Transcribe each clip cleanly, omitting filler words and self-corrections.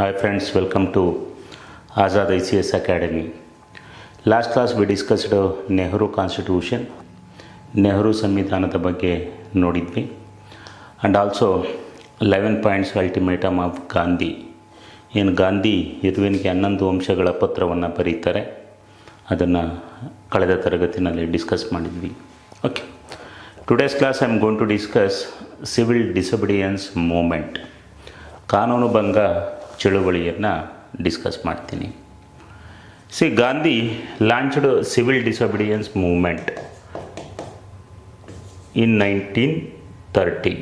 Hi friends, welcome to Azad ICS Academy. Last class we discussed Nehru constitution, Nehru ಸಂವಿಧಾನದ ಬಗ್ಗೆ ನೋಡಿದ್ವಿ. And also 11 points ultimatum of Gandhi. ಏನು ಗಾಂಧಿ ಇರುವಿನಿಗೆ 11 ಅಂಶಗಳ ಪತ್ರವನ್ನು ಬರೀತಾರೆ, ಅದನ್ನು ಕಳೆದ ತರಗತಿನಲ್ಲಿ ಡಿಸ್ಕಸ್ ಮಾಡಿದ್ವಿ. Okay, today's class I am going to discuss civil disobedience movement, ಕಾನೂನು ಭಂಗ ಚಳುವಳಿಯನ್ನು ಡಿಸ್ಕಸ್ ಮಾಡ್ತೀನಿ. Gandhi launched civil disobedience movement in 1930.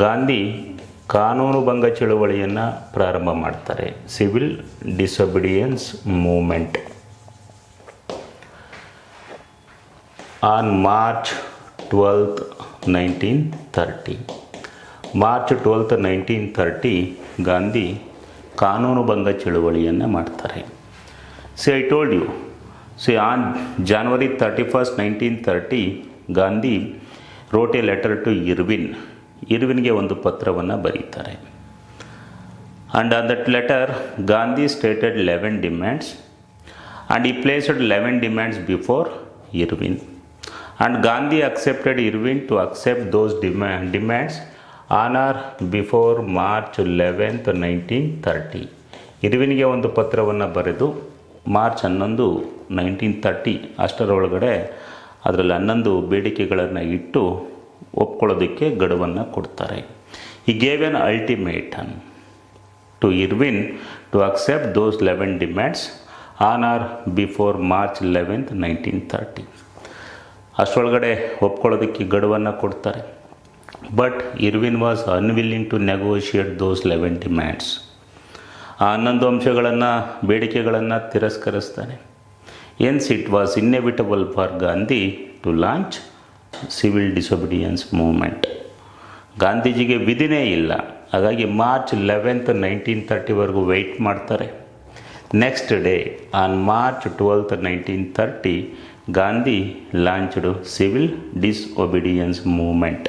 Gandhi ಕಾನೂನು ಭಂಗ ಚಳುವಳಿಯನ್ನು ಪ್ರಾರಂಭ ಮಾಡ್ತಾರೆ, civil disobedience movement on March 12th, 1930. March 12th, 1930 Gandhi ಕಾನೂನು ಭಂಗ ಚಳುವಳಿಯನ್ನು ಮಾಡ್ತಾರೆ. I told you, on January 31st, 1930 Gandhi wrote a letter to ಇರ್ವಿನ್ಗೆ ಒಂದು ಪತ್ರವನ್ನು ಬರೀತಾರೆ. And on that letter Gandhi stated 11 demands and he placed 11 demands before Irwin. And Gandhi accepted Irwin to accept those demands on or before March 11th, 1930. ಇರ್ವಿನ್ಗೆ ಒಂದು ಪತ್ರವನ್ನು ಬರೆದು March 11, 1930 ಅಷ್ಟರೊಳಗಡೆ ಅದರಲ್ಲಿ 11 ಬೇಡಿಕೆಗಳನ್ನು ಇಟ್ಟು ಒಪ್ಕೊಳ್ಳೋದಕ್ಕೆ ಗಡುವನ್ನು ಕೊಡ್ತಾರೆ. He gave an ultimatum to Irwin to accept those 11 demands on or before March 11th, 1930. ಅಷ್ಟರೊಳಗಡೆ ಒಪ್ಕೊಳ್ಳೋದಕ್ಕೆ ಗಡುವನ್ನು ಕೊಡ್ತಾರೆ. But Irwin was unwilling to negotiate those 11 demands. ಆ 11 ಅಂಶಗಳನ್ನು, ಬೇಡಿಕೆಗಳನ್ನು ತಿರಸ್ಕರಿಸ್ತಾನೆ. Hence it was inevitable for Gandhi to launch civil disobedience movement. ಗಾಂಧೀಜಿಗೆ ವಿಧಿನೇ ಇಲ್ಲ, ಹಾಗಾಗಿ ಮಾರ್ಚ್ 11th, 1930ವರೆಗೂ ವೆಯ್ಟ್ ಮಾಡ್ತಾರೆ. Next day on March 12th, 1930 Gandhi launched civil disobedience movement,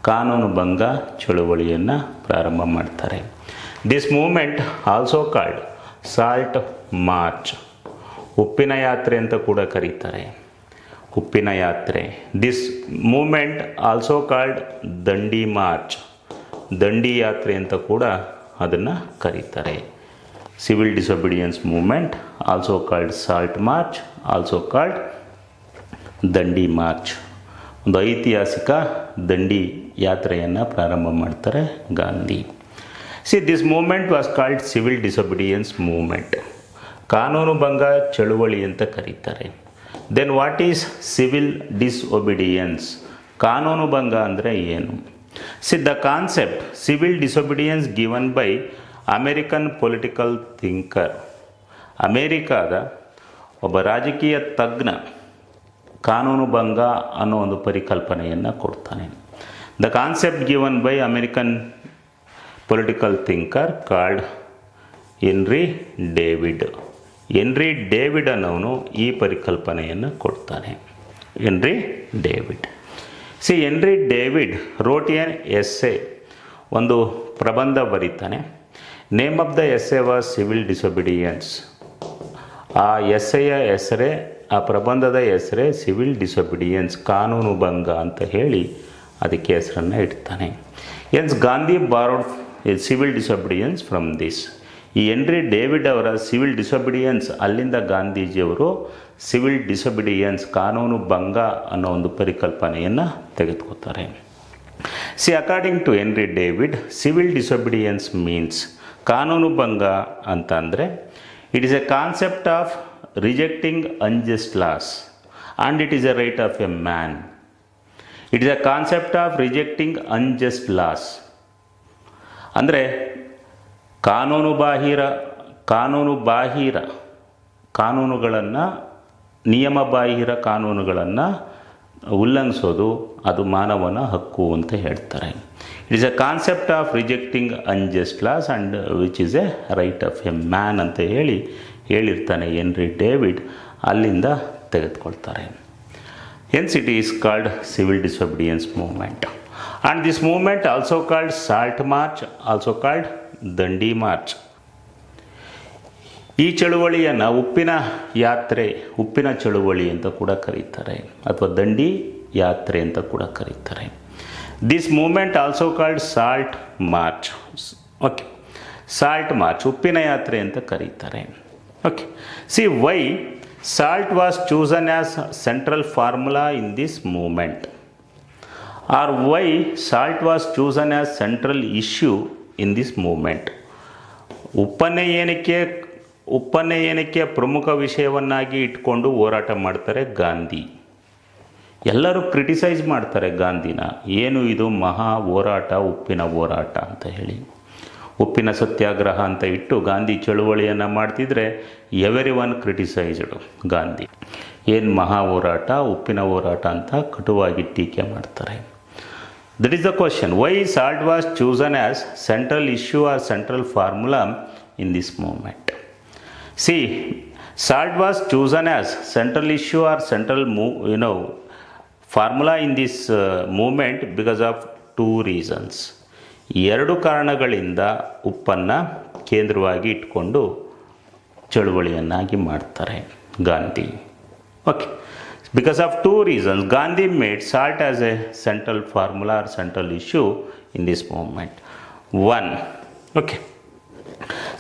ಕಾನೂನು ಭಂಗ ಚಳುವಳಿಯನ್ನು ಪ್ರಾರಂಭ ಮಾಡ್ತಾರೆ. This movement also called salt march, ಉಪ್ಪಿನ ಯಾತ್ರೆ ಅಂತ ಕೂಡ ಕರೀತಾರೆ. ಉಪ್ಪಿನ ಯಾತ್ರೆ. This movement also called Dandi march, Dandi ಯಾತ್ರೆ ಅಂತ ಕೂಡ ಅದನ್ನು ಕರೀತಾರೆ. Civil disobedience movement also called salt march, also called Dandi march. ಒಂದು ಐತಿಹಾಸಿಕ ದಂಡಿ ಯಾತ್ರೆಯನ್ನು ಪ್ರಾರಂಭ ಮಾಡ್ತಾರೆ Gandhi. This movement was called civil disobedience movement, ಕಾನೂನು ಭಂಗ ಚಳುವಳಿ ಅಂತ ಕರೀತಾರೆ. Then what is civil disobedience? ಕಾನೂನು ಭಂಗ ಅಂದರೆ ಏನು? The concept civil disobedience given by American political thinker, ಅಮೇರಿಕಾದ ಒಬ್ಬ ರಾಜಕೀಯ ತಜ್ಞ ಕಾನೂನು ಭಂಗ ಅನ್ನೋ ಒಂದು ಪರಿಕಲ್ಪನೆಯನ್ನು ಕೊಡ್ತಾನೆ. The concept given by American political thinker called Henry David. Henry David ಅನ್ನೋನು ಈ ಪರಿಕಲ್ಪನೆಯನ್ನು ಕೊಡ್ತಾನೆ. Henry David. Henry David wrote an essay, ಒಂದು ಪ್ರಬಂಧ ಬರೀತಾನೆ. Name of the essay was civil disobedience. ಆ ಎಸ್ಸೆಯ ಹೆಸರೇ, ಆ ಪ್ರಬಂಧದ ಹೆಸರೇ ಸಿವಿಲ್ ಡಿಸೊಬಿಡಿಯನ್ಸ್, ಕಾನೂನು ಭಂಗ ಅಂತ ಹೇಳಿ ಅದಕ್ಕೆ ಹೆಸರನ್ನು ಇಡ್ತಾನೆ. Hence Gandhi borrowed civil disobedience from this. ಈ ಹೆನ್ರಿ ಡೇವಿಡ್ ಅವರ ಸಿವಿಲ್ ಡಿಸೊಬಿಡಿಯನ್ಸ್, ಅಲ್ಲಿಂದ ಗಾಂಧೀಜಿಯವರು ಸಿವಿಲ್ ಡಿಸೊಬಿಡಿಯನ್ಸ್, ಕಾನೂನು ಭಂಗ ಅನ್ನೋ ಒಂದು ಪರಿಕಲ್ಪನೆಯನ್ನು ತೆಗೆದುಕೊತಾರೆ. According to Henry David, civil disobedience means, ಕಾನೂನು ಭಂಗ ಅಂತ ಅಂದರೆ it is a concept of rejecting unjust laws and it is a right of a man. It is a concept of rejecting unjust laws ಅಂದರೆ ಕಾನೂನು ಬಾಹಿರ ಕಾನೂನುಗಳನ್ನು, ನಿಯಮಬಾಹಿರ ಕಾನೂನುಗಳನ್ನು ಉಲ್ಲಂಘಿಸೋದು ಅದು ಮಾನವನ ಹಕ್ಕು ಅಂತ ಹೇಳ್ತಾರೆ. It is a concept of rejecting unjust laws and which is a right of a man ಅಂತ ಹೇಳಿರ್ತಾನೆ ಹೆನ್ರಿ ಡೇವಿಡ್. ಅಲ್ಲಿಂದ ತೆಗೆದುಕೊಳ್ತಾರೆ. Hence it is called civil disobedience movement. And this movement also called Salt March, also called ದಂಡಿ March. ಈ ಚಳುವಳಿಯನ್ನು ಉಪ್ಪಿನ ಯಾತ್ರೆ, ಉಪ್ಪಿನ ಚಳುವಳಿ ಅಂತ ಕೂಡ ಕರೀತಾರೆ, ಅಥವಾ ದಂಡಿ ಯಾತ್ರೆ ಅಂತ ಕೂಡ ಕರೀತಾರೆ. This movement also called salt march. Okay, salt march, ಉಪ್ಪಿನ ಯಾತ್ರೆ ಅಂತ ಕರೀತಾರೆ. Okay, see why salt was chosen as central formula in this movement, or why salt was chosen as central issue in this movement. ಉಪ್ಪನ್ನೇ ಏನಕ್ಕೆ ಪ್ರಮುಖ ವಿಷಯವನ್ನಾಗಿ ಇಟ್ಕೊಂಡು ಹೋರಾಟ ಮಾಡ್ತಾರೆ ಗಾಂಧಿ. ಎಲ್ಲರೂ ಕ್ರಿಟಿಸೈಸ್ ಮಾಡ್ತಾರೆ ಗಾಂಧಿನ, ಏನು ಇದು ಮಹಾ ಹೋರಾಟ, ಉಪ್ಪಿನ ಹೋರಾಟ ಅಂತ ಹೇಳಿ. ಉಪ್ಪಿನ ಸತ್ಯಾಗ್ರಹ ಅಂತ ಇಟ್ಟು ಗಾಂಧಿ ಚಳುವಳಿಯನ್ನು ಮಾಡ್ತಿದ್ರೆ ಎವರಿ ಒನ್ ಕ್ರಿಟಿಸೈಸ್ಡ್ ಗಾಂಧಿ. ಏನು ಮಹಾ ಹೋರಾಟ, ಉಪ್ಪಿನ ಹೋರಾಟ ಅಂತ ಕಟುವಾಗಿ ಟೀಕೆ ಮಾಡ್ತಾರೆ. That is the question, why salt was chosen as central issue or central formula in this moment. See, salt was chosen as central issue or central formula in this movement because of two reasons. ಎರಡು ಕಾರಣಗಳಿಂದ ಉಪ್ಪನ್ನು ಕೇಂದ್ರವಾಗಿ ಇಟ್ಕೊಂಡು ಚಳುವಳಿಯನ್ನಾಗಿ ಮಾಡ್ತಾರೆ Gandhi. Okay, because of two reasons Gandhi made salt as a central formula or central issue in this moment. One, okay,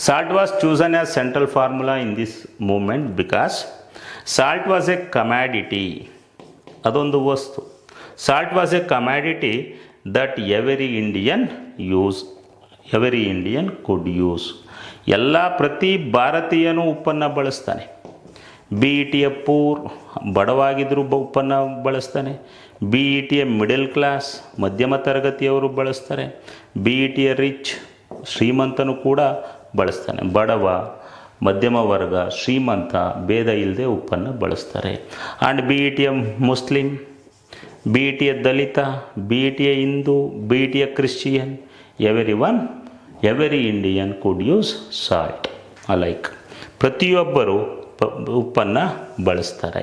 salt was chosen as central formula in this movement because salt was a commodity. ಅದೊಂದು ವಸ್ತು. Salt was a commodity that every Indian could use. ಪ್ರತಿ ಭಾರತೀಯನೂ ಉಪ್ಪನ್ನು ಬಳಸ್ತಾನೆ. Be it a poor, ಬಡವಾಗಿದ್ದರೂ ಉಪ್ಪನ್ನು ಬಳಸ್ತಾನೆ. Be it a middle class, ಮಧ್ಯಮ ತರಗತಿಯವರು ಬಳಸ್ತಾರೆ. Be it a rich, ಶ್ರೀಮಂತನು ಕೂಡ ಬಳಸ್ತಾನೆ. ಬಡವ, ಮಧ್ಯಮ ವರ್ಗ, ಶ್ರೀಮಂತ ಭೇದ ಇಲ್ಲದೆ ಉಪ್ಪನ್ನು ಬಳಸ್ತಾರೆ. And be it a Muslim, be it a Dalit, be it a Hindu, be it a Christian, every Indian could use salt alike. ಪ್ರತಿಯೊಬ್ಬರು ಉಪ್ಪನ್ನು ಬಳಸ್ತಾರೆ.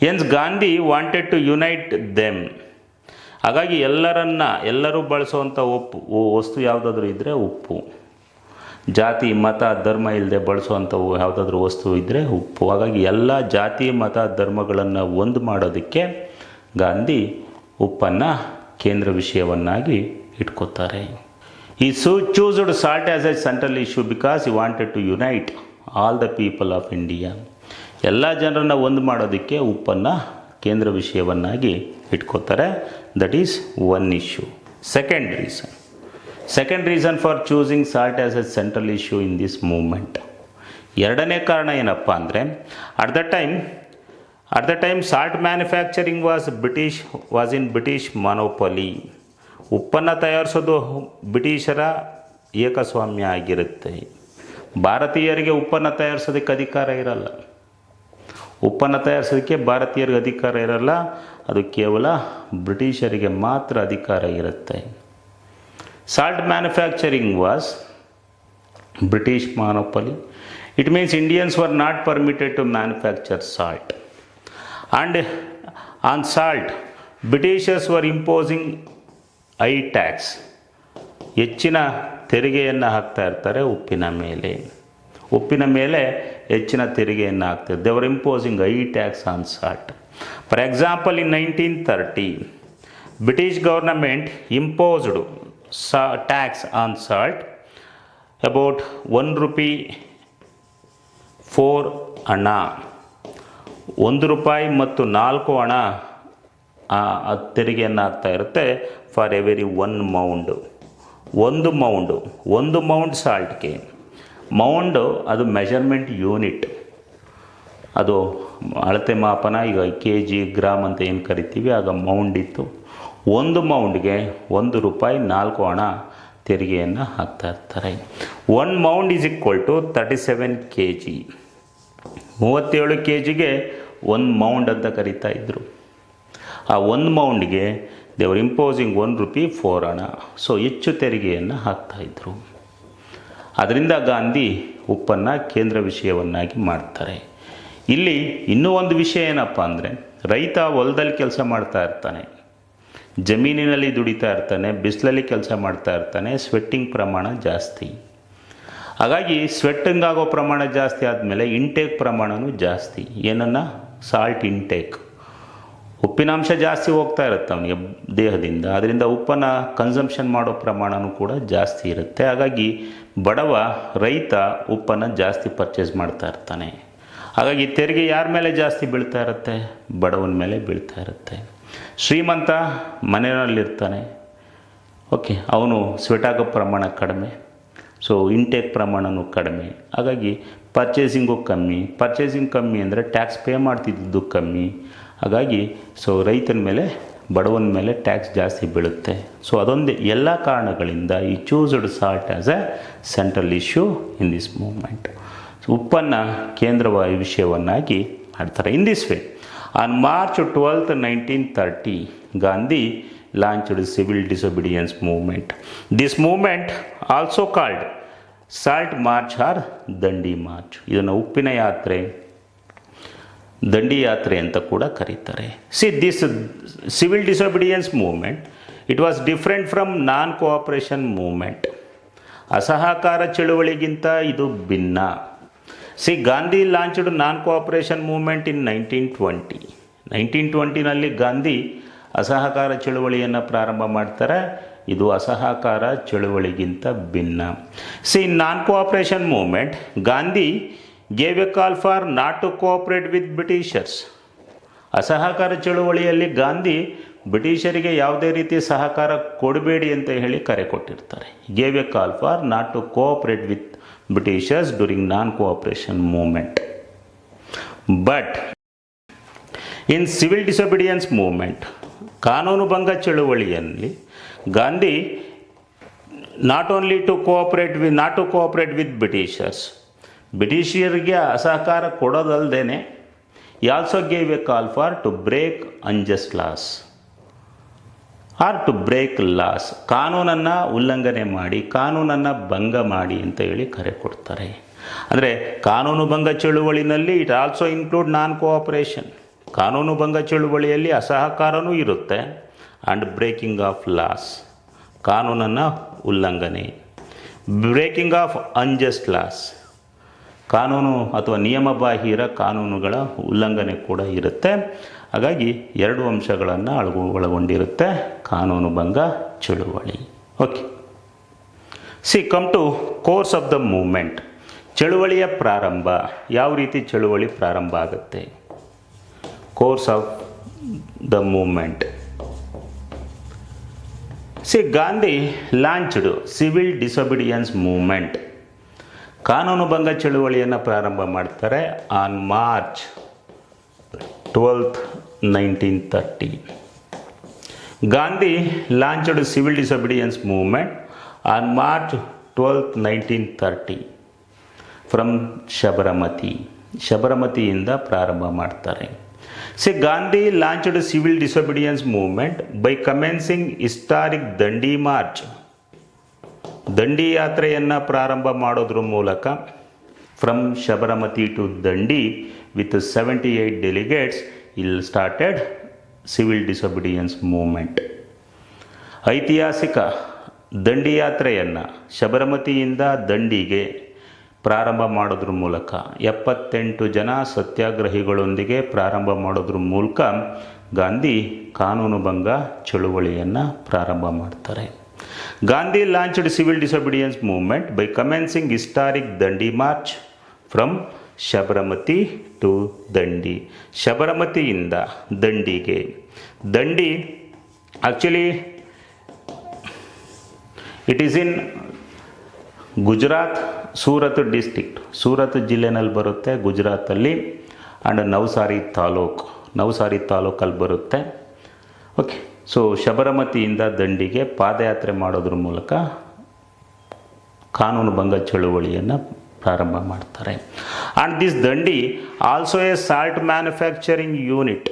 Hence Gandhi wanted to unite them. ಹಾಗಾಗಿ ಎಲ್ಲರೂ ಬಳಸುವಂಥ ವಸ್ತು ಯಾವುದಾದ್ರೂ ಇದ್ದರೆ ಉಪ್ಪು. ಜಾತಿ ಮತ ಧರ್ಮ ಇಲ್ಲದೆ ಬಳಸುವಂಥವು ಯಾವುದಾದ್ರೂ ವಸ್ತು ಇದ್ದರೆ ಉಪ್ಪು. ಹಾಗಾಗಿ ಎಲ್ಲ ಜಾತಿ ಮತ ಧರ್ಮಗಳನ್ನು ಒಂದು ಮಾಡೋದಕ್ಕೆ ಗಾಂಧಿ ಉಪ್ಪನ್ನು ಕೇಂದ್ರ ವಿಷಯವನ್ನಾಗಿ ಇಟ್ಕೋತಾರೆ. He choosed salt as a central issue because he wanted to unite all the people of India. ಎಲ್ಲ ಜನರನ್ನು ಒಂದು ಮಾಡೋದಕ್ಕೆ ಉಪ್ಪನ್ನು ಕೇಂದ್ರ ವಿಷಯವನ್ನಾಗಿ ಇಟ್ಕೋತಾರೆ. That is one issue. Second reason for choosing salt as a central issue in this movement. ಎರಡನೇ ಕಾರಣ ಏನಪ್ಪ ಅಂದರೆ, at the time salt manufacturing was in British monopoly. ಉಪ್ಪನ್ನು ತಯಾರಿಸೋದು ಬ್ರಿಟಿಷರ ಏಕಸ್ವಾಮ್ಯ ಆಗಿರುತ್ತೆ. ಭಾರತೀಯರಿಗೆ ಉಪ್ಪನ್ನು ತಯಾರಿಸೋದಕ್ಕೆ ಅಧಿಕಾರ ಇರಲ್ಲ. ಉಪ್ಪನ್ನು ತಯಾರಿಸೋದಕ್ಕೆ ಭಾರತೀಯರಿಗೆ ಅಧಿಕಾರ ಇರಲ್ಲ, ಅದು ಕೇವಲ ಬ್ರಿಟಿಷರಿಗೆ ಮಾತ್ರ ಅಧಿಕಾರ ಇರುತ್ತೆ. Salt manufacturing was British monopoly. It means Indians were not permitted to manufacture salt. And on salt, Britishers were imposing high tax. ಹೆಚ್ಚಿನ ತೆರಿಗೆಯನ್ನು ಹಾಕ್ತಾ ಇರ್ತಾರೆ ಉಪ್ಪಿನ ಮೇಲೆ ಹೆಚ್ಚಿನ ತೆರಿಗೆಯನ್ನು ಹಾಕ್ತಾರೆ. They were imposing high tax on salt. For example, in 1930, British government imposed tax on salt about 1 rupee 4 ಅಣ. 1 ರೂಪಾಯಿ ಮತ್ತು 4 ಅಣ ತೆರಿಗೆಯನ್ನು ಹಾಕ್ತಾ ಇರುತ್ತೆ ಫಾರ್ ಎವರಿ 1 ಮೌಂಡ್. ಒಂದು ಮೌಂಡ್ ಸಾಲ್ಟ್ಗೆ. ಮೌಂಡು ಅದು ಮೆಷರ್ಮೆಂಟ್ ಯೂನಿಟ್, ಅದು ಅಳತೆ ಮಾಪನ. ಈಗ kg ಗ್ರಾಮ್ ಅಂತ ಏನು ಕರಿತೀವಿ, ಆಗ ಮೌಂಡ್ ಇತ್ತು. 1 ಮೌಂಡ್ಗೆ 1 ರೂಪಾಯಿ 4 ಅಣ ತೆರಿಗೆಯನ್ನು ಹಾಕ್ತಾ ಇರ್ತಾರೆ. 1 maund is equal to 37 kg. 37 kgಗೆ 1 ಮೌಂಡ್ ಅಂತ ಕರಿತಾ ಇದ್ದರು. ಆ 1 ಮೌಂಡ್ಗೆ ದೇವರ್ ಇಂಪೋಸಿಂಗ್ 1 ರೂಪಿ 4 ಅಣ. ಸೊ ಹೆಚ್ಚು ತೆರಿಗೆಯನ್ನು ಹಾಕ್ತಾಯಿದ್ರು. ಅದರಿಂದ ಗಾಂಧಿ ಉಪ್ಪನ್ನು ಕೇಂದ್ರ ವಿಷಯವನ್ನಾಗಿ ಮಾಡ್ತಾರೆ. ಇಲ್ಲಿ ಇನ್ನೂ ಒಂದು ವಿಷಯ ಏನಪ್ಪ ಅಂದರೆ, ರೈತ ಹೊಲದಲ್ಲಿ ಕೆಲಸ ಮಾಡ್ತಾ ಇರ್ತಾನೆ. ಜಮೀನಿನಲ್ಲಿ ದುಡಿತಾ ಇರ್ತಾನೆ, ಬಿಸಿಲಲ್ಲಿ ಕೆಲಸ ಮಾಡ್ತಾ ಇರ್ತಾನೆ, ಸ್ವೆಟ್ಟಿಂಗ್ ಪ್ರಮಾಣ ಜಾಸ್ತಿ. ಹಾಗಾಗಿ ಸ್ವೆಟ್ಟಿಂಗ್ ಆಗೋ ಪ್ರಮಾಣ ಜಾಸ್ತಿ ಆದಮೇಲೆ ಇಂಟೇಕ್ ಪ್ರಮಾಣವೂ ಜಾಸ್ತಿ. ಏನನ್ನ? Salt intake. ಉಪ್ಪಿನಾಂಶ ಜಾಸ್ತಿ ಹೋಗ್ತಾ ಇರುತ್ತೆ ಅವನಿಗೆ ದೇಹದಿಂದ, ಅದರಿಂದ ಉಪ್ಪನ್ನು ಕನ್ಸಂಪ್ಷನ್ ಮಾಡೋ ಪ್ರಮಾಣವೂ ಕೂಡ ಜಾಸ್ತಿ ಇರುತ್ತೆ. ಹಾಗಾಗಿ ಬಡವ ರೈತ ಉಪ್ಪನ್ನು ಜಾಸ್ತಿ ಪರ್ಚೇಸ್ ಮಾಡ್ತಾ ಇರ್ತಾನೆ. ಹಾಗಾಗಿ ತೆರಿಗೆ ಯಾರ ಮೇಲೆ ಜಾಸ್ತಿ ಬೀಳ್ತಾ ಇರುತ್ತೆ? ಬಡವನ ಮೇಲೆ ಬೀಳ್ತಾ ಇರುತ್ತೆ. ಶ್ರೀಮಂತ ಮನೆಯಲ್ಲಿರ್ತಾನೆ, ಓಕೆ, ಅವನು ಸ್ವೆಟ್ ಆಗೋ ಪ್ರಮಾಣ ಕಡಿಮೆ, ಸೊ ಇಂಟೇಕ್ ಪ್ರಮಾಣವೂ ಕಡಿಮೆ. ಹಾಗಾಗಿ ಪರ್ಚೇಸಿಂಗು ಕಮ್ಮಿ ಅಂದರೆ ಟ್ಯಾಕ್ಸ್ ಪೇ ಮಾಡ್ತಿದ್ದು ಕಮ್ಮಿ. ಹಾಗಾಗಿ ಸೊ ರೈತನ ಮೇಲೆ, ಬಡವನ ಮೇಲೆ ಟ್ಯಾಕ್ಸ್ ಜಾಸ್ತಿ ಬೀಳುತ್ತೆ. ಸೊ ಅದೊಂದು ಎಲ್ಲ ಕಾರಣಗಳಿಂದ ಈ choosed salt as a central issue in this movement. ಉಪ್ಪನ್ನು ಕೇಂದ್ರವಾದ ವಿಷಯವನ್ನಾಗಿ ಮಾಡ್ತಾರೆ. ಇನ್ this way, on March 12, 1930, Gandhi launched civil disobedience movement. This movement also called Salt March or Dandi March. ಇದನ್ನು ಉಪ್ಪಿನ ಯಾತ್ರೆ, ದಂಡಿ ಯಾತ್ರೆ ಅಂತ ಕೂಡ ಕರೀತಾರೆ. See this civil disobedience movement, it was different from non cooperation movement. ಅಸಹಕಾರ ಚಳುವಳಿಗಿಂತ ಇದು ಭಿನ್ನ. See Gandhi launched non cooperation movement in 1920. 1920ನಲ್ಲಿ ಗಾಂಧಿ ಅಸಹಕಾರ ಚಳುವಳಿಯನ್ನು ಪ್ರಾರಂಭ ಮಾಡ್ತಾರೆ. ಇದು ಅಸಹಕಾರ ಚಳುವಳಿಗಿಂತ ಭಿನ್ನ. See non cooperation movement, Gandhi gave a call for not to cooperate with Britishers. ಅಸಹಕಾರ ಚಳುವಳಿಯಲ್ಲಿ ಗಾಂಧಿ ಬ್ರಿಟಿಷರಿಗೆ ಯಾವುದೇ ರೀತಿ ಸಹಕಾರ ಕೊಡಬೇಡಿ ಅಂತ ಹೇಳಿ ಕರೆ ಕೊಟ್ಟಿರ್ತಾರೆ. Gave a call for not to cooperate with Britishers during non cooperation movement. But in civil disobedience movement, ಕಾನೂನುಭಂಗ ಚಳುವಳಿಯಲ್ಲಿ Gandhi not to cooperate with Britishers, ಬ್ರಿಟಿಷರಿಗೆ ಅಸಹಕಾರ ಕೊಡೋದಲ್ಲದೇನೆ he also gave a call for to break unjust laws or to break laws. ಕಾನೂನನ್ನು ಉಲ್ಲಂಘನೆ ಮಾಡಿ, ಕಾನೂನನ್ನು ಭಂಗ ಮಾಡಿ ಅಂತ ಹೇಳಿ ಕರೆ ಕೊಡ್ತಾರೆ. ಅಂದರೆ ಕಾನೂನು ಭಂಗ ಚಳುವಳಿನಲ್ಲಿ it also include non cooperation. ಕಾನೂನು ಭಂಗ ಚಳುವಳಿಯಲ್ಲಿ ಅಸಹಕಾರನೂ ಇರುತ್ತೆ ಆ್ಯಂಡ್ ಬ್ರೇಕಿಂಗ್ ಆಫ್ ಲಾಸ್, ಕಾನೂನನ್ನು ಉಲ್ಲಂಘನೆ, ಬ್ರೇಕಿಂಗ್ ಆಫ್ ಅನ್ಜಸ್ಟ್ ಲಾಸ್, ಕಾನೂನು ಅಥವಾ ನಿಯಮಬಾಹಿರ ಕಾನೂನುಗಳ ಉಲ್ಲಂಘನೆ ಕೂಡ ಇರುತ್ತೆ. ಹಾಗಾಗಿ ಎರಡು ಅಂಶಗಳನ್ನು ಒಳಗೊಂಡಿರುತ್ತೆ ಕಾನೂನು ಭಂಗ ಚಳುವಳಿ. Okay, see come to course of the movement. ಚಳುವಳಿಯ ಪ್ರಾರಂಭ, ಯಾವ ರೀತಿ ಚಳುವಳಿ ಪ್ರಾರಂಭ ಆಗುತ್ತೆ? Course of the movement. See Gandhi launched civil disobedience movement, ಕಾನೂನು ಭಂಗ ಚಳುವಳಿಯನ್ನು ಪ್ರಾರಂಭ ಮಾಡ್ತಾರೆ on March 12, 1930. Gandhi launched civil disobedience movement on March 12, 1930 from ಶಬರಮತಿಯಿಂದ ಪ್ರಾರಂಭ ಮಾಡ್ತಾರೆ. See Gandhi launched civil disobedience movement by commencing historic Dandi march. Dandi ಯಾತ್ರೆಯನ್ನು ಪ್ರಾರಂಭ ಮಾಡೋದ್ರ ಮೂಲಕ ಫ್ರಮ್ ಶಬರಮತಿ ಟು ದಂಡಿ ವಿತ್ 78 ಡೆಲಿಗೇಟ್ಸ್ ಇಲ್ಲಿ ಸ್ಟಾರ್ಟೆಡ್ ಸಿವಿಲ್ ಡಿಸೊಬಿಡಿಯನ್ಸ್ ಮೂವ್ಮೆಂಟ್. ಐತಿಹಾಸಿಕ ದಂಡಿ ಯಾತ್ರೆಯನ್ನು ಶಬರಮತಿಯಿಂದ ದಂಡಿಗೆ ಪ್ರಾರಂಭ ಮಾಡೋದ್ರ ಮೂಲಕ 78 ಜನ ಸತ್ಯಾಗ್ರಹಿಗಳೊಂದಿಗೆ ಪ್ರಾರಂಭ ಮಾಡೋದ್ರ ಮೂಲಕ ಗಾಂಧಿ ಕಾನೂನು ಭಂಗ ಚಳುವಳಿಯನ್ನು ಪ್ರಾರಂಭ ಮಾಡ್ತಾರೆ. Gandhi launched civil disobedience movement by commencing historic Dandi march from Sabarmati to Dandi. ಶಬರಮತಿಯಿಂದ ದಂಡಿಗೆ. Dandi actually it is in Gujarat, Surat district, Surat ಜಿಲ್ಲೆನಲ್ಲಿ ಬರುತ್ತೆ ಗುಜರಾತಲ್ಲಿ. ಆ್ಯಂಡ್ ನವಸಾರಿ ತಾಲೂಕಲ್ಲಿ ಬರುತ್ತೆ. ಓಕೆ, ಸೊ ಶಬರಮತಿಯಿಂದ ದಂಡಿಗೆ ಪಾದಯಾತ್ರೆ ಮಾಡೋದ್ರ ಮೂಲಕ ಕಾನೂನು ಭಂಗ ಚಳುವಳಿಯನ್ನು ಪ್ರಾರಂಭ ಮಾಡ್ತಾರೆ. And this Dandi also a salt manufacturing unit,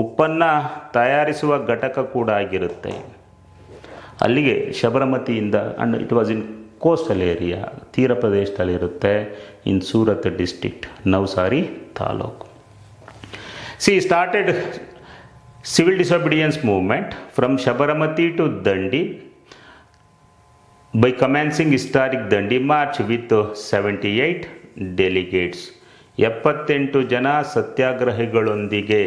ಉಪ್ಪನ್ನು ತಯಾರಿಸುವ ಘಟಕ ಕೂಡ ಆಗಿರುತ್ತೆ ಅಲ್ಲಿಗೆ ಶಬರಮತಿಯಿಂದ. And it was in coastal area, ತೀರ ಪ್ರದೇಶದಲ್ಲಿರುತ್ತೆ, in Surat district, Navsari taluk. See started Civil disobedience movement from Sabarmati to Dandi by commencing historic Dandi march with 78 delegates. 78 ಜನ ಸತ್ಯಾಗ್ರಹಿಗಳೊಂದಿಗೆ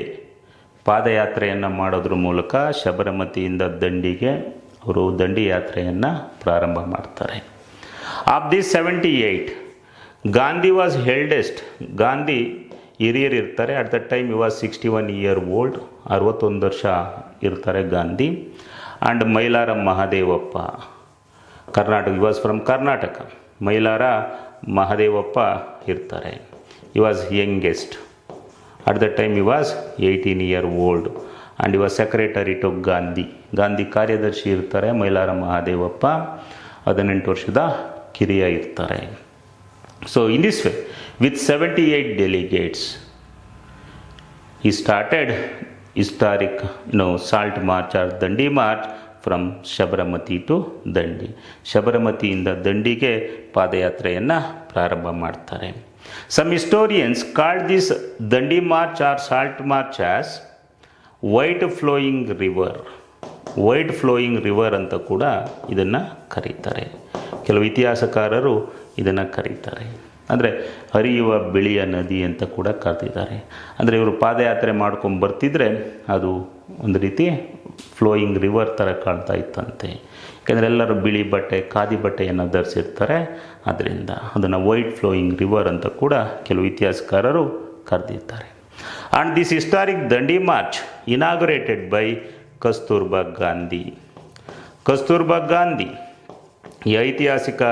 ಪಾದಯಾತ್ರೆಯನ್ನು ಮಾಡೋದ್ರ ಮೂಲಕ ಶಬರಮತಿಯಿಂದ ದಂಡಿಗೆ ಅವರು ದಂಡಿ ಯಾತ್ರೆಯನ್ನು ಪ್ರಾರಂಭ ಮಾಡ್ತಾರೆ. Of this 78, Gandhi was eldest. Gandhi ಹಿರಿಯರು ಇರ್ತಾರೆ. At the time you was 61 year old, 61 ವರ್ಷ ಇರ್ತಾರೆ Gandhi. And Mailara Mahadevappa, Karnataka, you was from Karnataka. Mailara Mahadevappa ಇರ್ತಾರೆ. You was youngest. At the time you was 18 year old and you was secretary to Gandhi. Gandhi ಕಾರ್ಯದರ್ಶಿ ಇರ್ತಾರೆ ಮೈಲಾರ ಮಹದೇವಪ್ಪ. 18 ವರ್ಷದ ಕಿರಿಯ ಇರ್ತಾರೆ. So in this way with 78 delegates, he started historic salt march or Dandi march from Sabarmati to Dandi. ಶಬರಮತಿಯಿಂದ ದಂಡಿಗೆ ಪಾದಯಾತ್ರೆಯನ್ನು ಪ್ರಾರಂಭ ಮಾಡ್ತಾರೆ. Some historians called this Dandi march or salt march as white flowing river. White flowing river ಅಂತ ಕೂಡ ಇದನ್ನು ಕರೀತಾರೆ. ಕೆಲವು ಇತಿಹಾಸಕಾರರು ಇದನ್ನು ಕರೀತಾರೆ. ಅಂದರೆ ಹರಿಯುವ ಬಿಳಿಯ ನದಿ ಅಂತ ಕೂಡ ಕರೆದಿದ್ದಾರೆ. ಅಂದರೆ ಇವರು ಪಾದಯಾತ್ರೆ ಮಾಡ್ಕೊಂಡು ಬರ್ತಿದ್ರೆ ಅದು ಒಂದು ರೀತಿ ಫ್ಲೋಯಿಂಗ್ ರಿವರ್ ಥರ ಕಾಣ್ತಾ ಇತ್ತಂತೆ. ಯಾಕೆಂದರೆ ಎಲ್ಲರೂ ಬಿಳಿ ಬಟ್ಟೆ, ಖಾದಿ ಬಟ್ಟೆಯನ್ನು ಧರಿಸಿರ್ತಾರೆ. ಅದರಿಂದ ಅದನ್ನು ವೈಟ್ ಫ್ಲೋಯಿಂಗ್ ರಿವರ್ ಅಂತ ಕೂಡ ಕೆಲವು ಇತಿಹಾಸಕಾರರು ಕರೆದಿದ್ದಾರೆ. And this historic Dandi march inaugurated by Kasturba Gandhi. Kasturba Gandhi ಈ ಐತಿಹಾಸಿಕ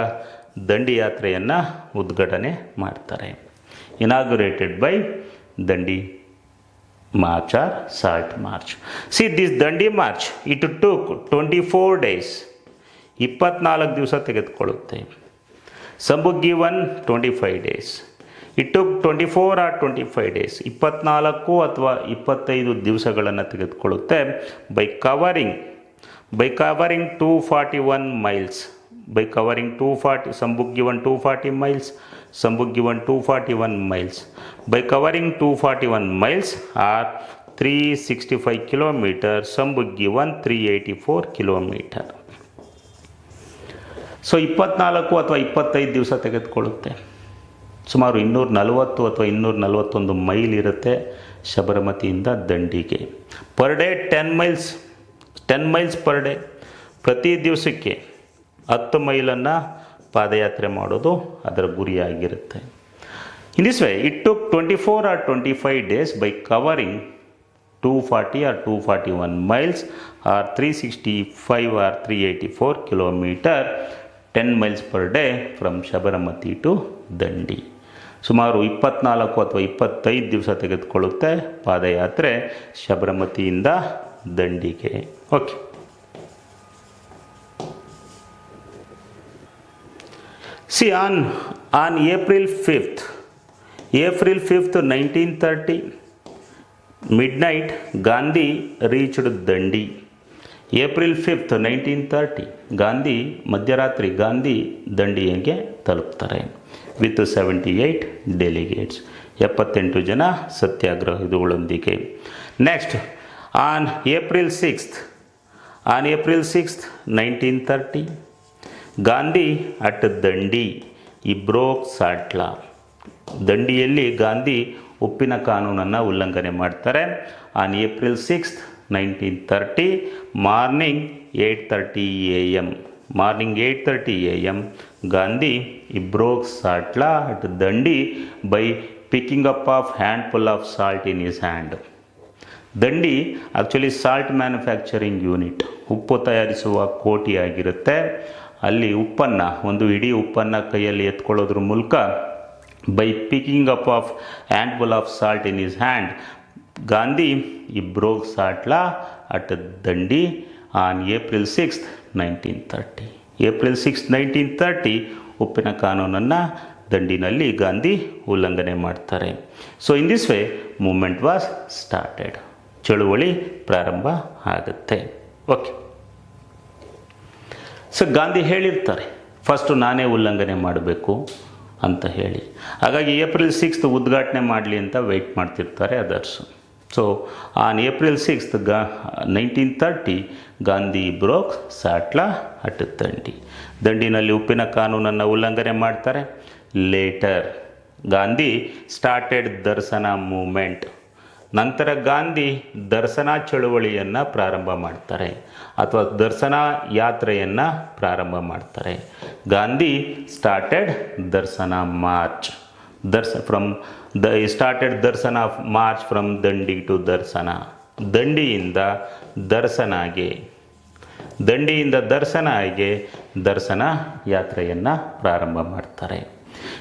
ದಂಡಿ ಯಾತ್ರೆಯನ್ನು ಉದ್ಘಾಟನೆ ಮಾಡ್ತಾರೆ. Inaugurated by Dandi march or salt march. See this Dandi march it took 24 days, 24 ದಿವಸ ತೆಗೆದುಕೊಳ್ಳುತ್ತೆ. ಸಂಬುಗಿವನ್ 25 days. It took 24 or 25 days, 24 ಅಥವಾ 25 ದಿವಸಗಳನ್ನು ತೆಗೆದುಕೊಳ್ಳುತ್ತೆ. By covering 241 miles. By covering 240, Sambuggivan 240 miles, Sambuggivan 241 miles. By covering 241 miles or 365 kilometers, Sambuggivan 384 kilometers. So 24 ಅಥವಾ 25 ದಿವಸ ತೆಗೆದುಕೊಳ್ಳುತ್ತೆ. ಸುಮಾರು 240 ಅಥವಾ 241 ಮೈಲ್ ಇರುತ್ತೆ ಶಬರಮತಿಯಿಂದ ದಂಡಿಗೆ. Per day 10 miles per day. ಪ್ರತಿ ದಿವಸಕ್ಕೆ 10 ಮೈಲನ್ನು ಪಾದಯಾತ್ರೆ ಮಾಡೋದು ಅದರ ಗುರಿಯಾಗಿರುತ್ತೆ. In this way it took 24 or 25 days by covering 240 or 241 miles or 365 or 384 kilometers, 10 miles per day from Sabarmati to Dandi. ಸುಮಾರು 24 ಅಥವಾ 25 ದಿವಸ ತೆಗೆದುಕೊಳ್ಳುತ್ತೆ ಪಾದಯಾತ್ರೆ ಶಬರಮತಿಯಿಂದ ದಂಡಿಗೆ. Okay. See, on April 5th, 1930, midnight, Gandhi reached Dandi. April 5th, 1930, Gandhi ಮಧ್ಯರಾತ್ರಿ ಗಾಂಧಿ ದಂಡಿಗೆ ತಲುಪ್ತಾರೆ ವಿತ್ 78 ಡೆಲಿಗೇಟ್ಸ್. 78 ಜನ ಸತ್ಯಾಗ್ರಹಿಗಳೊಂದಿಗೆ. Next, on April 6th, 1930, Gandhi at Dandi he broke salt law. ದಂಡಿಯಲ್ಲಿ ಗಾಂಧಿ ಉಪ್ಪಿನ ಕಾನೂನನ್ನು ಉಲ್ಲಂಘನೆ ಮಾಡ್ತಾರೆ. On April 6th, 1930, morning 8:30 AM, Gandhi he broke salt law at Dandi by picking up of handful of salt in his hand. Dandi actually salt manufacturing unit, ಉಪ್ಪು ತಯಾರಿಸುವ ಕೋಟಿ ಆಗಿರುತ್ತೆ. ಅಲ್ಲಿ ಉಪ್ಪನ್ನು, ಒಂದು ಇಡೀ ಉಪ್ಪನ್ನು ಕೈಯಲ್ಲಿ ಎತ್ಕೊಳ್ಳೋದ್ರ ಮೂಲಕ by picking up of handful of salt in his hand, Gandhi he broke salt law at Dandi on April 6th, 1930. April 6th, 1930 ಉಪ್ಪಿನ ಕಾನೂನನ್ನು ದಂಡಿನಲ್ಲಿ ಗಾಂಧಿ ಉಲ್ಲಂಘನೆ ಮಾಡ್ತಾರೆ. So in this way moment was started. ಚಳುವಳಿ ಪ್ರಾರಂಭ ಆಗುತ್ತೆ. ಓಕೆ. ಸೊ ಗಾಂಧಿ ಹೇಳಿರ್ತಾರೆ ಫಸ್ಟು ನಾನೇ ಉಲ್ಲಂಘನೆ ಮಾಡಬೇಕು ಅಂತ ಹೇಳಿ. ಹಾಗಾಗಿ ಏಪ್ರಿಲ್ 6th ಉದ್ಘಾಟನೆ ಮಾಡಲಿ ಅಂತ ವೆಯ್ಟ್ ಮಾಡ್ತಿರ್ತಾರೆ others. So on April 6th, 1930, Gandhi broke salt law at Dandi. ದಂಡಿನಲ್ಲಿ ಉಪ್ಪಿನ ಕಾನೂನನ್ನು ಉಲ್ಲಂಘನೆ ಮಾಡ್ತಾರೆ. Later Gandhi started Dharasana movement. ನಂತರ ಗಾಂಧಿ ದರ್ಶನ ಚಳುವಳಿಯನ್ನು ಪ್ರಾರಂಭ ಮಾಡ್ತಾರೆ ಅಥವಾ ದರ್ಶನ ಯಾತ್ರೆಯನ್ನು ಪ್ರಾರಂಭ ಮಾಡ್ತಾರೆ. Gandhi started Dharasana March. Started Dharasana March from ದಂಡಿ ಟು ದರ್ಶನ. ದಂಡಿಯಿಂದ ದರ್ಶನಗೆ ದರ್ಶನ ಯಾತ್ರೆಯನ್ನು ಪ್ರಾರಂಭ ಮಾಡ್ತಾರೆ.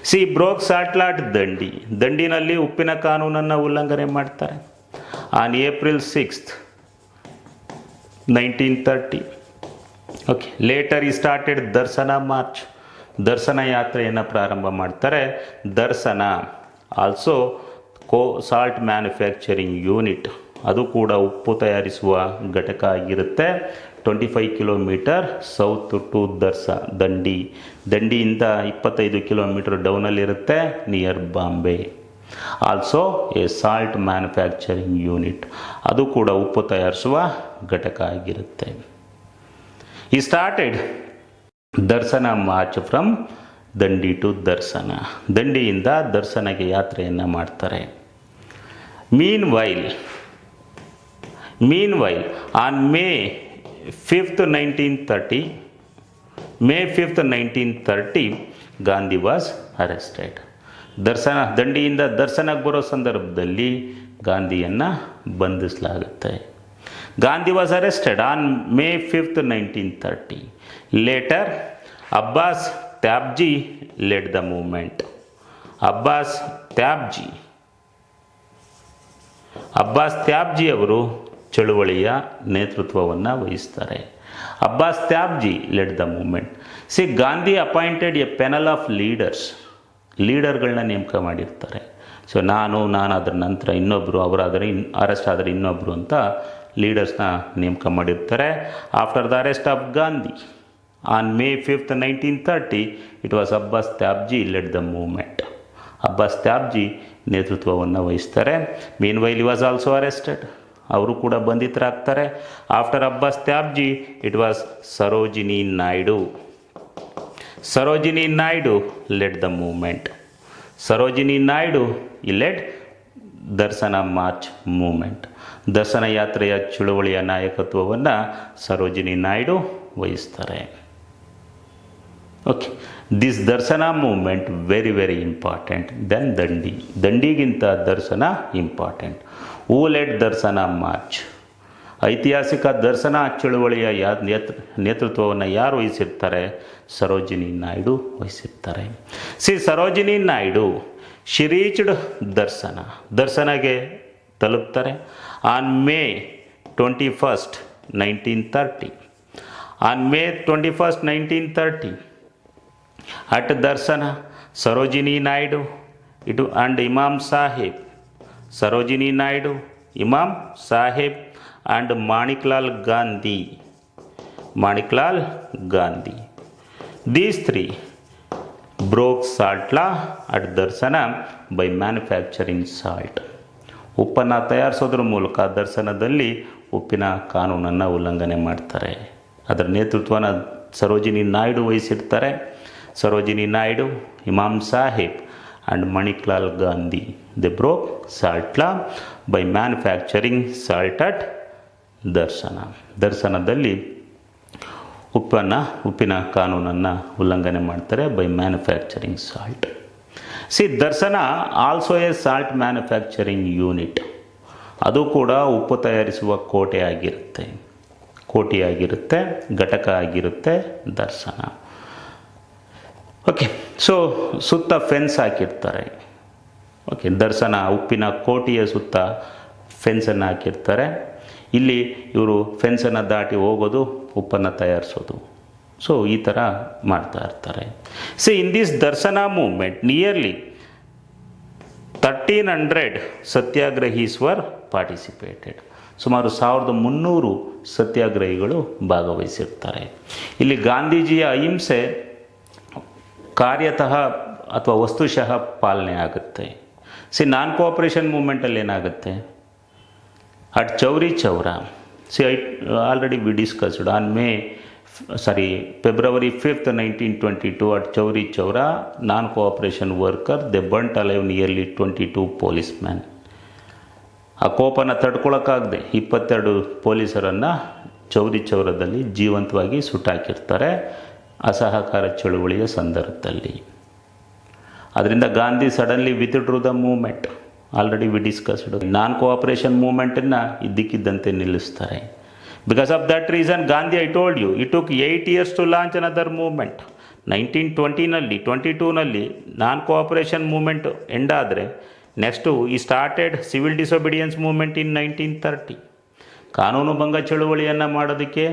ಸಿ ಬ್ರೋಕ್ ಸಾಟ್ಲಾಟ್ ದಂಡಿ. ದಂಡಿನಲ್ಲಿ ಉಪ್ಪಿನ ಕಾನೂನನ್ನು ಉಲ್ಲಂಘನೆ ಮಾಡ್ತಾರೆ. On April 6th, 1930. Okay, later he started Dharasana march. Dharasana ಯಾತ್ರೆಯನ್ನು ಪ್ರಾರಂಭ ಮಾಡ್ತಾರೆ. ದರ್ಶನ ಆಲ್ಸೋ ಸಾಲ್ಟ್ ಮ್ಯಾನುಫ್ಯಾಕ್ಚರಿಂಗ್ ಯೂನಿಟ್, ಅದು ಕೂಡ ಉಪ್ಪು ತಯಾರಿಸುವ ಘಟಕ ಆಗಿರುತ್ತೆ. 25 ಕಿಲೋಮೀಟರ್ ಸೌತ್ ಟು ದಂಡಿ. ದಂಡಿಯಿಂದ 25 ಕಿಲೋಮೀಟರ್ ಡೌನಲ್ಲಿರುತ್ತೆ, near Bombay. Also a salt manufacturing unit, ಅದು ಕೂಡ ಉಪ್ಪು ತಯಾರಿಸುವ ಘಟಕ ಆಗಿರುತ್ತೆ. ಈ ಸ್ಟಾರ್ಟೆಡ್ ದರ್ಶನ ಮಾರ್ಚ್ ಫ್ರಮ್ ದಂಡಿ ಟು ದರ್ಶನ. ದಂಡಿಯಿಂದ ದರ್ಶನಗೆ ಯಾತ್ರೆಯನ್ನು ಮಾಡ್ತಾರೆ. Meanwhile on May 5th, 1930, Gandhi was arrested. ದಂಡಿಯಿಂದ ದರ್ಶನಕ್ಕೆ ಬರೋ ಸಂದರ್ಭದಲ್ಲಿ ಗಾಂಧಿಯನ್ನು ಬಂಧಿಸಲಾಗುತ್ತೆ. Gandhi was arrested on May 5th, 1930. Later Abbas Tyabji led the movement. Abbas Tyabji ಅವರು ಚಳುವಳಿಯ ನೇತೃತ್ವವನ್ನು ವಹಿಸ್ತಾರೆ. Abbas Tyabji led the movement. See Gandhi appointed a panel of ಲೀಡರ್ಗಳನ್ನ ನೇಮಕ ಮಾಡಿರ್ತಾರೆ. ಸೊ ನಾನು ಅದರ ನಂತರ ಇನ್ನೊಬ್ಬರು, ಅವರಾದರೆ ಅರೆಸ್ಟ್ ಆದರೆ ಇನ್ನೊಬ್ಬರು ಅಂತ ಲೀಡರ್ಸ್ನ ನೇಮಕ ಮಾಡಿರ್ತಾರೆ. After the arrest of Gandhi on May 5th, 1930, it was Abbas Tyabji led the movement. Abbas Tyabji ನೇತೃತ್ವವನ್ನು ವಹಿಸ್ತಾರೆ. Meanwhile was also arrested, ಅವರು ಕೂಡ ಬಂಧಿತರಾಗ್ತಾರೆ. After Abbas Tyabji it was Sarojini Naidu led the movement. Sarojini Naidu led Dharasana march movement. Dharasana ಯಾತ್ರೆಯ ಚಳುವಳಿಯ ನಾಯಕತ್ವವನ್ನು ಸರೋಜಿನಿ ನಾಯ್ಡು ವಹಿಸ್ತಾರೆ. Okay, this Dharasana movement very important than ದಂಡಿಗಿಂತ Dharasana important. Who led Dharasana march. ಐತಿಹಾಸಿಕ ದರ್ಶನ ಚಳುವಳಿಯ ನೇತೃತ್ವವನ್ನು ಯಾರು ವಹಿಸಿರ್ತಾರೆ? ಸರೋಜಿನಿ ನಾಯ್ಡು ವಹಿಸಿರ್ತಾರೆ. ಸರೋಜಿನಿ ನಾಯ್ಡು ಶಿ ರೀಚ್ಡ್ ದರ್ಶನಗೆ ತಲುಪ್ತಾರೆ on May 21st, 1930. On May 21st, 1930, at Darshana, Sarojini Naidu and Imam Sahib, Sarojini Naidu, Imam Sahib and Maniklal Gandhi. These three broke salt law at Darshana by manufacturing salt. ಉಪ್ಪನ್ನು ತಯಾರಿಸೋದ್ರ ಮೂಲಕ ದರ್ಶನದಲ್ಲಿ ಉಪ್ಪಿನ ಕಾನೂನನ್ನು ಉಲ್ಲಂಘನೆ ಮಾಡ್ತಾರೆ. ಅದರ ನೇತೃತ್ವನ ಸರೋಜಿನಿ ನಾಯ್ಡು ವಹಿಸಿರ್ತಾರೆ. Sarojini Naidu, Imam Saheb and Maniklal Gandhi. They broke salt law by manufacturing salt at ದರ್ಶನದಲ್ಲಿ ಉಪ್ಪಿನ ಕಾನೂನನ್ನು ಉಲ್ಲಂಘನೆ ಮಾಡ್ತಾರೆ by manufacturing salt. Dharasana also a salt manufacturing unit. ಅದು ಕೂಡ ಉಪ್ಪು ತಯಾರಿಸುವ ಕೋಟೆಯಾಗಿರುತ್ತೆ, ಘಟಕ ಆಗಿರುತ್ತೆ ದರ್ಶನ. ಓಕೆ, ಸೊ ಸುತ್ತ ಫೆನ್ಸ್ ಹಾಕಿರ್ತಾರೆ. ಓಕೆ, ದರ್ಶನ ಉಪ್ಪಿನ ಕೋಟೆಯ ಸುತ್ತ ಫೆನ್ಸನ್ನು ಹಾಕಿರ್ತಾರೆ. ಇಲ್ಲಿ ಇವರು ಫೆನ್ಸನ್ನು ದಾಟಿ ಹೋಗೋದು, ಉಪ್ಪನ್ನು ತಯಾರಿಸೋದು. ಸೊ ಈ ಥರ ಮಾಡ್ತಾ ಇರ್ತಾರೆ. In this Dharasana movement nearly 1300 ಸತ್ಯಾಗ್ರಹೀಸ್ var participated. ಸುಮಾರು 1300 ಸತ್ಯಾಗ್ರಹಿಗಳು ಭಾಗವಹಿಸಿರ್ತಾರೆ. ಇಲ್ಲಿ ಗಾಂಧೀಜಿಯ ಅಹಿಂಸೆ ಕಾರ್ಯತಃ ಅಥವಾ ವಸ್ತುಶಃ ಪಾಲನೆ ಆಗುತ್ತೆ. ನಾನ್ ಕೋಆಪರೇಷನ್ ಮೂವ್ಮೆಂಟಲ್ಲಿ ಏನಾಗುತ್ತೆ? At Chowri Chowra, see, already we discussed on February 5th, 1922 at Chowri Chowra, non-cooperation worker, they burnt alive nearly 22 policemen. ಆ ಕೋಪನ ತಡ್ಕೊಳಕ್ಕಾಗದೆ 22 ಪೊಲೀಸರನ್ನು ಚೌರಿ ಚೌರದಲ್ಲಿ ಜೀವಂತವಾಗಿ ಸುಟ್ಟಾಕಿರ್ತಾರೆ ಅಸಹಕಾರ ಚಳುವಳಿಯ ಸಂದರ್ಭದಲ್ಲಿ. ಅದರಿಂದ Gandhi suddenly withdrew the movement. Already we discussed. Non cooperation ಮೂವ್ಮೆಂಟನ್ನು ಇದ್ದಕ್ಕಿದ್ದಂತೆ ನಿಲ್ಲಿಸ್ತಾರೆ. Because of that reason Gandhi, I told you, it took 8 years to launch another movement. 1920ನಲ್ಲಿ 22ನಲ್ಲಿ ನಾನ್ ಕೋಆಪರೇಷನ್ ಮೂವ್ಮೆಂಟ್ ಎಂಡ್ ಆದರೆ next he started civil disobedience movement in 1930. ಕಾನೂನು ಭಂಗ ಚಳುವಳಿಯನ್ನು ಮಾಡೋದಕ್ಕೆ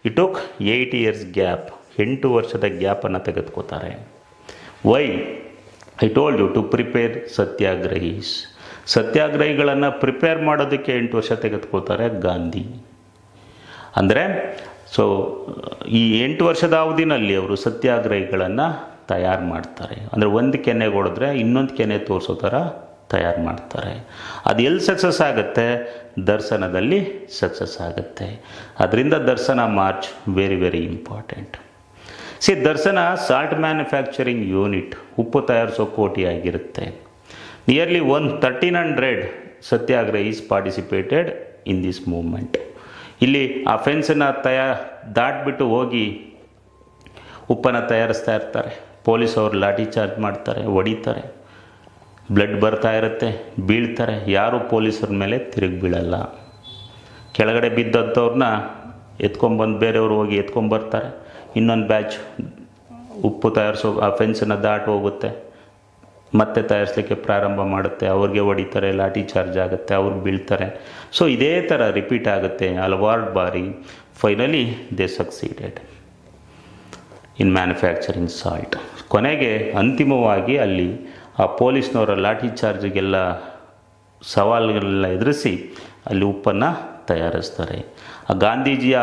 ಇಟ್ ಟುಕ್ 8 years ಗ್ಯಾಪ್, 8 ವರ್ಷದ ಗ್ಯಾಪನ್ನು ತೆಗೆದುಕೋತಾರೆ. Why? I told you, to prepare satyagrahis. ಸತ್ಯಾಗ್ರಹಿಗಳನ್ನು ಪ್ರಿಪೇರ್ ಮಾಡೋದಕ್ಕೆ 8 ವರ್ಷ ತೆಗೆದುಕೋತಾರೆ ಗಾಂಧಿ. ಅಂದರೆ ಈ 8 ವರ್ಷದ ಅವಧಿನಲ್ಲಿ ಅವರು ಸತ್ಯಾಗ್ರಹಿಗಳನ್ನು ತಯಾರು ಮಾಡ್ತಾರೆ. ಅಂದರೆ ಒಂದು ಕೆನೆ ಹೊಡೆದ್ರೆ ಇನ್ನೊಂದು ಕೆನೆ ತೋರಿಸೋ ಥರ ತಯಾರು ಮಾಡ್ತಾರೆ. ಅದು ಎಲ್ಲಿ ಸಕ್ಸಸ್ ಆಗುತ್ತೆ? ದರ್ಶನದಲ್ಲಿ ಸಕ್ಸಸ್ ಆಗುತ್ತೆ. ಅದರಿಂದ Dharasana march very very important. Dharasana salt manufacturing unit, ಉಪ್ಪು ತಯಾರಿಸೋ ಕೋಟಿ ಆಗಿರುತ್ತೆ. Nearly 1300 satyagrahis participated in this movement. ಇಲ್ಲಿ ಆ ಫೆನ್ಸನ್ನು ದಾಟ್ಬಿಟ್ಟು ಹೋಗಿ ಉಪ್ಪನ್ನು ತಯಾರಿಸ್ತಾ ಇರ್ತಾರೆ. ಪೊಲೀಸ್ ಅವರು ಲಾಠಿ ಚಾರ್ಜ್ ಮಾಡ್ತಾರೆ, ಹೊಡಿತಾರೆ, ಬ್ಲಡ್ ಬರ್ತಾ ಇರುತ್ತೆ, ಬೀಳ್ತಾರೆ. ಯಾರೂ ಪೊಲೀಸರ ಮೇಲೆ ತಿರುಗಿ ಬೀಳಲ್ಲ. ಕೆಳಗಡೆ ಬಿದ್ದಂಥವ್ರನ್ನ ಎತ್ಕೊಂಬಂದು ಬೇರೆಯವರು ಹೋಗಿ ಎತ್ಕೊಂಬರ್ತಾರೆ. ಇನ್ನೊಂದು ಬ್ಯಾಚ್ ಉಪ್ಪು ತಯಾರಿಸೋ ಆ ಫೆನ್ಸನ್ನು ದಾಟಿ ಹೋಗುತ್ತೆ, ಮತ್ತೆ ತಯಾರಿಸಲಿಕ್ಕೆ ಪ್ರಾರಂಭ ಮಾಡುತ್ತೆ. ಅವ್ರಿಗೆ ಹೊಡಿತಾರೆ, ಲಾಠಿ ಚಾರ್ಜ್ ಆಗುತ್ತೆ, ಅವ್ರು ಬೀಳ್ತಾರೆ. ಇದೇ ಥರ ರಿಪೀಟ್ ಆಗುತ್ತೆ ಹಲವಾರು ಬಾರಿ. Finally they succeeded in manufacturing salt. ಕೊನೆಗೆ ಅಂತಿಮವಾಗಿ ಅಲ್ಲಿ ಆ ಪೊಲೀಸ್ನವರ ಲಾಠಿ ಚಾರ್ಜಿಗೆಲ್ಲ ಸವಾಲುಗಳೆಲ್ಲ ಎದುರಿಸಿ ಅಲ್ಲಿ ಉಪ್ಪನ್ನು ತಯಾರಿಸ್ತಾರೆ. ಆ ಗಾಂಧೀಜಿಯ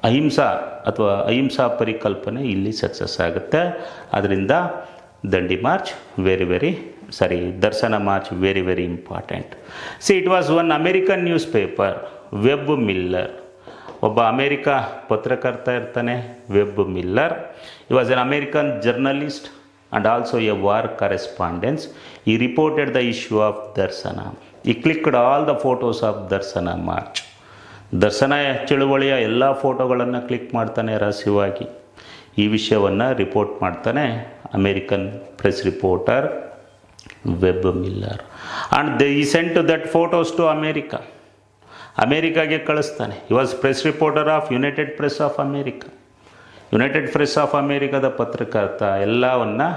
ಅಹಿಂಸಾ ಪರಿಕಲ್ಪನೆ ಇಲ್ಲಿ ಸಕ್ಸಸ್ ಆಗುತ್ತೆ. ಅದರಿಂದ ದಂಡಿ ಮಾರ್ಚ್ ದರ್ಶನ march very very important. It was one American news paper, web Miller. ಒಬ್ಬ ಅಮೇರಿಕಾ ಪತ್ರಕರ್ತ ಇರ್ತಾನೆ, web Miller. He was an American journalist and also a war correspondent. He reported the issue of Darshana. He clicked all the photos of Darshana march. ದರ್ಶನ ಚಳುವಳಿಯ ಎಲ್ಲ ಫೋಟೋಗಳನ್ನು click ಮಾಡ್ತಾನೆ ರಹಸ್ಯವಾಗಿ. ಈ ವಿಷಯವನ್ನು ರಿಪೋರ್ಟ್ ಮಾಡ್ತಾನೆ American press reporter Webb Miller. And he sent that photos to ಅಮೇರಿಕಾಗೆ ಕಳಿಸ್ತಾನೆ. He was press reporter of United Press of America. United Press of ಅಮೇರಿಕಾದ ಪತ್ರಕರ್ತ ಎಲ್ಲವನ್ನು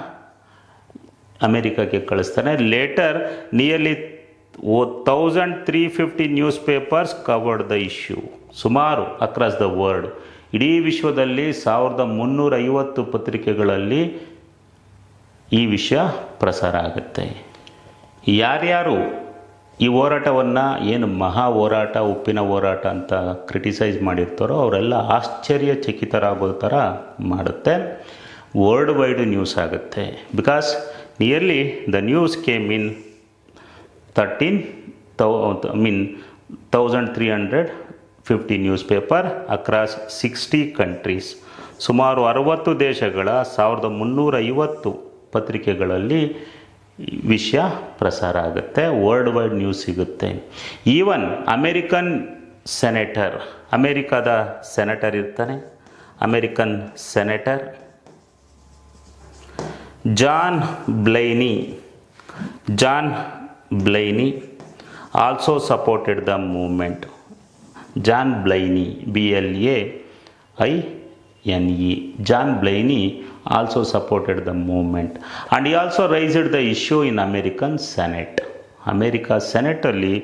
ಅಮೇರಿಕಾಗೆ ಕಳಿಸ್ತಾನೆ. Later nearly 1350 newspapers covered the issue. ಸುಮಾರು across the world, ಇಡೀ ವಿಶ್ವದಲ್ಲಿ 1350 ಪತ್ರಿಕೆಗಳಲ್ಲಿ ಈ ವಿಷಯ ಪ್ರಸಾರ ಆಗುತ್ತೆ. ಯಾರ್ಯಾರು ಈ ಹೋರಾಟವನ್ನು ಏನು ಮಹಾ ಹೋರಾಟ, ಉಪ್ಪಿನ ಹೋರಾಟ ಅಂತ ಕ್ರಿಟಿಸೈಸ್ ಮಾಡಿರ್ತಾರೋ ಅವರೆಲ್ಲ ಆಶ್ಚರ್ಯಚಕಿತರಾಗೋ ಥರ ಮಾಡುತ್ತೆ. ವರ್ಲ್ಡ್ ವೈಡ್ ನ್ಯೂಸ್ ಆಗುತ್ತೆ. Because nearly the news came in 1350 newspaper across 60 countries. ಸುಮಾರು 60 ದೇಶಗಳ 1350 ಪತ್ರಿಕೆಗಳಲ್ಲಿ ವಿಷಯ ಪ್ರಸಾರ ಆಗುತ್ತೆ. ವರ್ಲ್ಡ್ ವೈಡ್ ನ್ಯೂಸ್ ಸಿಗುತ್ತೆ. ಈವನ್ ಅಮೇರಿಕನ್ ಸೆನೆಟರ್, ಅಮೇರಿಕಾದ ಸೆನೆಟರ್ ಇರ್ತಾನೆ, American senator John Blaine also supported the movement. John Blaine, BLAINE, John Blaney also supported the movement, and he also raised the issue in American Senate. America ಸೆನೆಟಲ್ಲಿ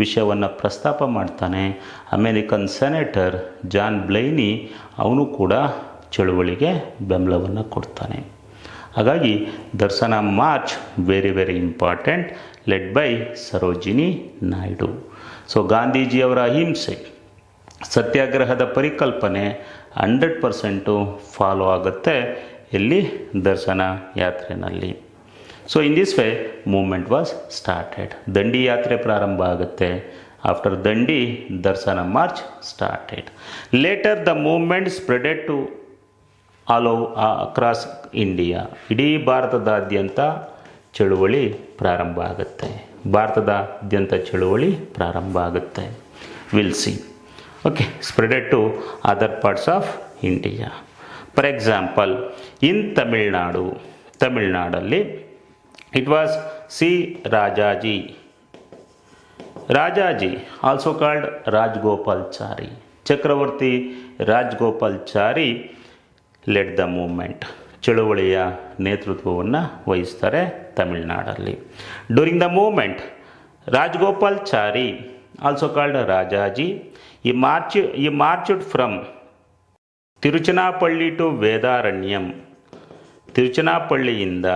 ವಿಷಯವನ್ನು ಪ್ರಸ್ತಾಪ ಮಾಡ್ತಾನೆ. American senator John ಬ್ಲೈನಿ ಅವನು ಕೂಡ ಚಳುವಳಿಗೆ ಬೆಂಬಲವನ್ನು ಕೊಡ್ತಾನೆ. ಹಾಗಾಗಿ Dharasana march very very important, led by Sarojini Naidu. ಗಾಂಧೀಜಿಯವರ ಅಹಿಂಸೆ ಸತ್ಯಾಗ್ರಹದ ಪರಿಕಲ್ಪನೆ 100% ಫಾಲೋ ಆಗುತ್ತೆ ಎಲ್ಲಿ? ದರ್ಶನ ಯಾತ್ರೆಯಲ್ಲಿ. ಇನ್ this way movement was started. ದಂಡಿ ಯಾತ್ರೆ ಪ್ರಾರಂಭ ಆಗುತ್ತೆ. After Dandi, Darsana march started. Later the movement spreaded to across India. ಇಡೀ ಭಾರತದಾದ್ಯಂತ ಚಳುವಳಿ ಪ್ರಾರಂಭ ಆಗುತ್ತೆ. ಭಾರತದಾದ್ಯಂತ ಚಳುವಳಿ ಪ್ರಾರಂಭ ಆಗುತ್ತೆ. Will see. Okay, spreaded to other parts of India. For example, in ತಮಿಳ್ನಾಡಲ್ಲಿ it was C Rajaji also called Rajagopalachari. Chakravarti Rajagopalachari led the movement. ಚಳುವಳಿಯ ನೇತೃತ್ವವನ್ನು ವಹಿಸ್ತಾರೆ ತಮಿಳುನಾಡಲ್ಲಿ. During the movement Rajagopalachari also called Rajaji he marched from Tiruchirappalli to Vedaranyam. ತಿರುಚನಾಪಳ್ಳಿಯಿಂದ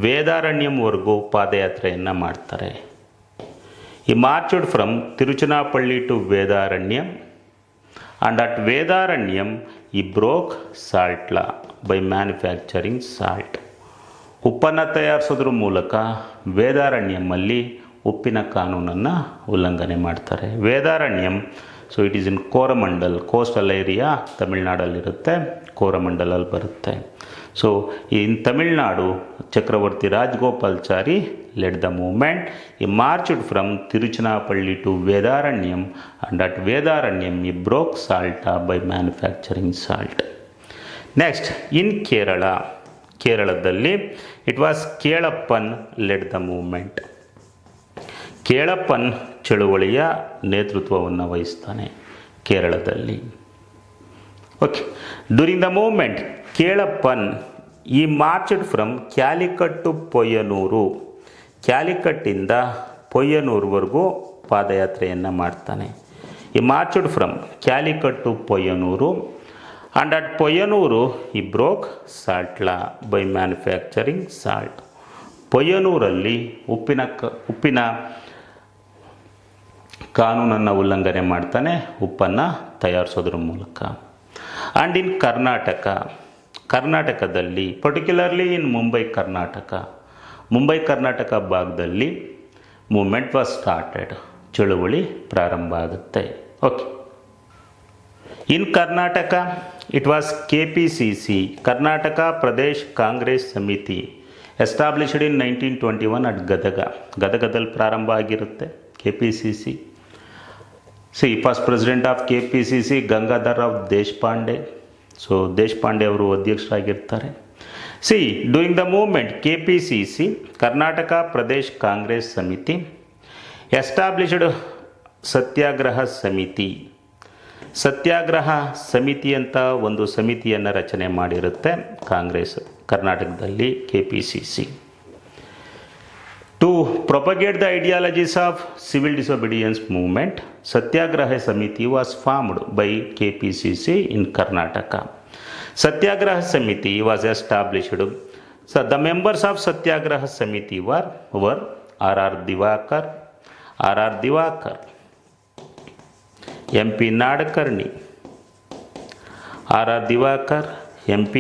ವೇದಾರಣ್ಯಂವರೆಗೂ ಪಾದಯಾತ್ರೆಯನ್ನು ಮಾಡ್ತಾರೆ. He marched from Tiruchirappalli to Vedaranyam. And at Vedaranyam, he broke salt law by manufacturing salt. ಉಪ್ಪನ್ನು ತಯಾರಿಸೋದ್ರ ಮೂಲಕ ವೇದಾರಣ್ಯಮಲ್ಲಿ ಉಪ್ಪಿನ ಕಾನೂನನ್ನು ಉಲ್ಲಂಘನೆ ಮಾಡ್ತಾರೆ. Vedaranyam, so it is in Coromandel, coastal area ತಮಿಳ್ನಾಡಲ್ಲಿರುತ್ತೆ, ಕೋರಮಂಡಲಲ್ಲಿ ಬರುತ್ತೆ. So in Tamil Nadu, Chakravarti Rajagopalachari led the movement. He marched from Tiruchinapalli to Vedaranyam, and at Vedaranyam he broke salt by manufacturing salt. Next, in ಕೇರಳದಲ್ಲಿ it was Kelappan led the movement. Kelappan ಚಳುವಳಿಯ ನೇತೃತ್ವವನ್ನು ವಹಿಸ್ತಾನೆ ಕೇರಳದಲ್ಲಿ. Okay, during the movement Kelappan he marched from Calicut to Payyanur. ಕ್ಯಾಲಿಕಟ್ಟಿಂದ ಪೊಯ್ಯನೂರುವರೆಗೂ ಪಾದಯಾತ್ರೆಯನ್ನು ಮಾಡ್ತಾನೆ. He marched from Calicut to Payyanur. And at Payyanur he broke salt law by manufacturing salt. ಪೊಯ್ಯನೂರಲ್ಲಿ ಉಪ್ಪಿನ ಕಾನೂನನ್ನು ಉಲ್ಲಂಘನೆ ಮಾಡ್ತಾನೆ, ಉಪ್ಪನ್ನು ತಯಾರಿಸೋದ್ರ ಮೂಲಕ. ಆ್ಯಂಡ್ ಇನ್ ಕರ್ನಾಟಕದಲ್ಲಿ ಪರ್ಟಿಕ್ಯುಲರ್ಲಿ ಇನ್ ಮುಂಬೈ ಕರ್ನಾಟಕ ಭಾಗದಲ್ಲಿ ಮೂವ್ಮೆಂಟ್ ವಾಸ್ ಸ್ಟಾರ್ಟೆಡ್. ಚಳುವಳಿ ಪ್ರಾರಂಭ ಆಗುತ್ತೆ. Okay, in Karnataka it was KPCC, Karnataka Pradesh Congress Samiti, established in 1921 at ಗದಗದಲ್ಲಿ ಪ್ರಾರಂಭ ಆಗಿರುತ್ತೆ KPCC. First president of KPCC Gangadhar Rao Deshpande. So Deshpande ಅವರು ಅಧ್ಯಕ್ಷರಾಗಿರ್ತಾರೆ. During the movement KPCC, Karnataka Pradesh Congress Samiti, established ಸತ್ಯಾಗ್ರಹ ಸಮಿತಿ ಅಂತ ಒಂದು ಸಮಿತಿಯನ್ನು ರಚನೆ ಮಾಡಿರುತ್ತೆ ಕಾಂಗ್ರೆಸ್ ಕರ್ನಾಟಕದಲ್ಲಿ KPCC. To propagate the ideologies of civil disobedience movement, Satyagraha Samiti was formed by KPCC in Karnataka. Satyagraha Samiti was established. So the members of Satyagraha Samiti were R.R. Divakar, MP Nadakarni, R.R. Divakar, MP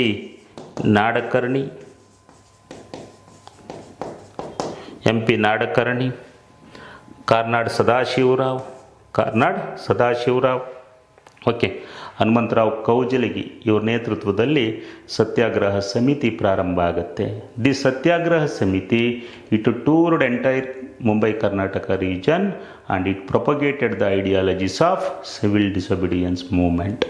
Nadakarni, Karnad Sadashivurao, okay, Hanumantharao Kaujalagi ಇವ್ರ ನೇತೃತ್ವದಲ್ಲಿ ಸತ್ಯಾಗ್ರಹ ಸಮಿತಿ ಪ್ರಾರಂಭ ಆಗುತ್ತೆ. The Satyagraha Samiti it toured entire Mumbai Karnataka region and it propagated the ideologies of civil disobedience movement.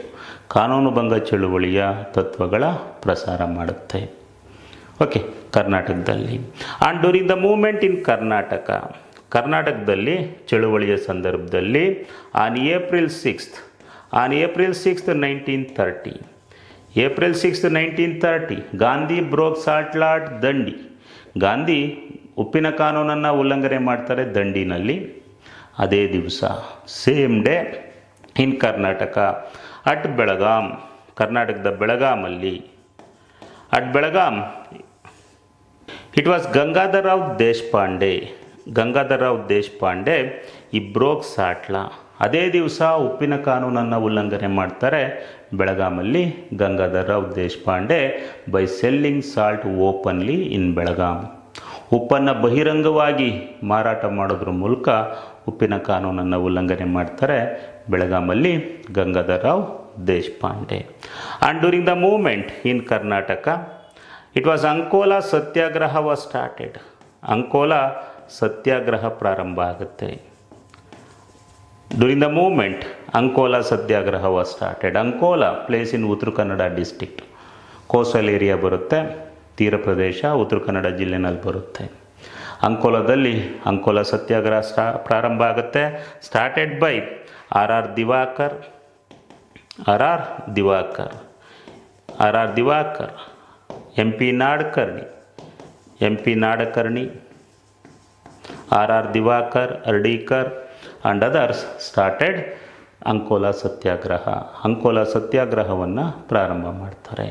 ಕಾನೂನುಭಂಗ ಚಳುವಳಿಯ ತತ್ವಗಳ ಪ್ರಸಾರ ಮಾಡುತ್ತೆ. Okay, ಕರ್ನಾಟಕದಲ್ಲಿ. And during the movement in ಕರ್ನಾಟಕದಲ್ಲಿ ಚಳುವಳಿಯ ಸಂದರ್ಭದಲ್ಲಿ on April 6th, 1930, Gandhi broke salt law at Dandi. Gandhi ಉಪ್ಪಿನ ಕಾನೂನನ್ನು ಉಲ್ಲಂಘನೆ ಮಾಡ್ತಾರೆ ದಂಡಿನಲ್ಲಿ. ಅದೇ ದಿವಸ same day in Karnataka at Belgaum, ಕರ್ನಾಟಕದ ಬೆಳಗಾಮಲ್ಲಿ ಇಟ್ ವಾಸ್ ಗಂಗಾಧರ್ ರಾವ್ ದೇಶಪಾಂಡೆ ಈ ಬ್ರೋಕ್ ಸಾಲ್ಟ್ ಲಾ. ಅದೇ ದಿವಸ ಉಪ್ಪಿನ ಕಾನೂನನ್ನು ಉಲ್ಲಂಘನೆ ಮಾಡ್ತಾರೆ ಬೆಳಗಾಮಲ್ಲಿ Gangadhar Rao Deshpande by selling salt openly in Belgaum. ಉಪ್ಪನ್ನು ಬಹಿರಂಗವಾಗಿ ಮಾರಾಟ ಮಾಡೋದ್ರ ಮೂಲಕ ಉಪ್ಪಿನ ಕಾನೂನನ್ನು ಉಲ್ಲಂಘನೆ ಮಾಡ್ತಾರೆ? ಬೆಳಗಾಮಲ್ಲಿ Gangadhar Rao Deshpande. And during the movement in Karnataka it was Ankola satyagraha was started. Ankola satyagraha ಪ್ರಾರಂಭ ಆಗುತ್ತೆ. During the movement Ankola satyagraha was started. Ankola place in Uttara Kannada district, coastal area ಬರುತ್ತೆ, ತೀರ ಪ್ರದೇಶ ಉತ್ತರ ಕನ್ನಡ ಜಿಲ್ಲೆನಲ್ಲಿ ಬರುತ್ತೆ. ಅಂಕೋಲಾದಲ್ಲಿ ಅಂಕೋಲಾ ಸತ್ಯಾಗ್ರಹ ಪ್ರಾರಂಭ ಆಗುತ್ತೆ. Started by R Divakar, MP Nadkarni, R. Divakar, Ardikar and others started Ankola satyagraha. Ankola ಸತ್ಯಾಗ್ರಹವನ್ನು ಪ್ರಾರಂಭ ಮಾಡ್ತಾರೆ.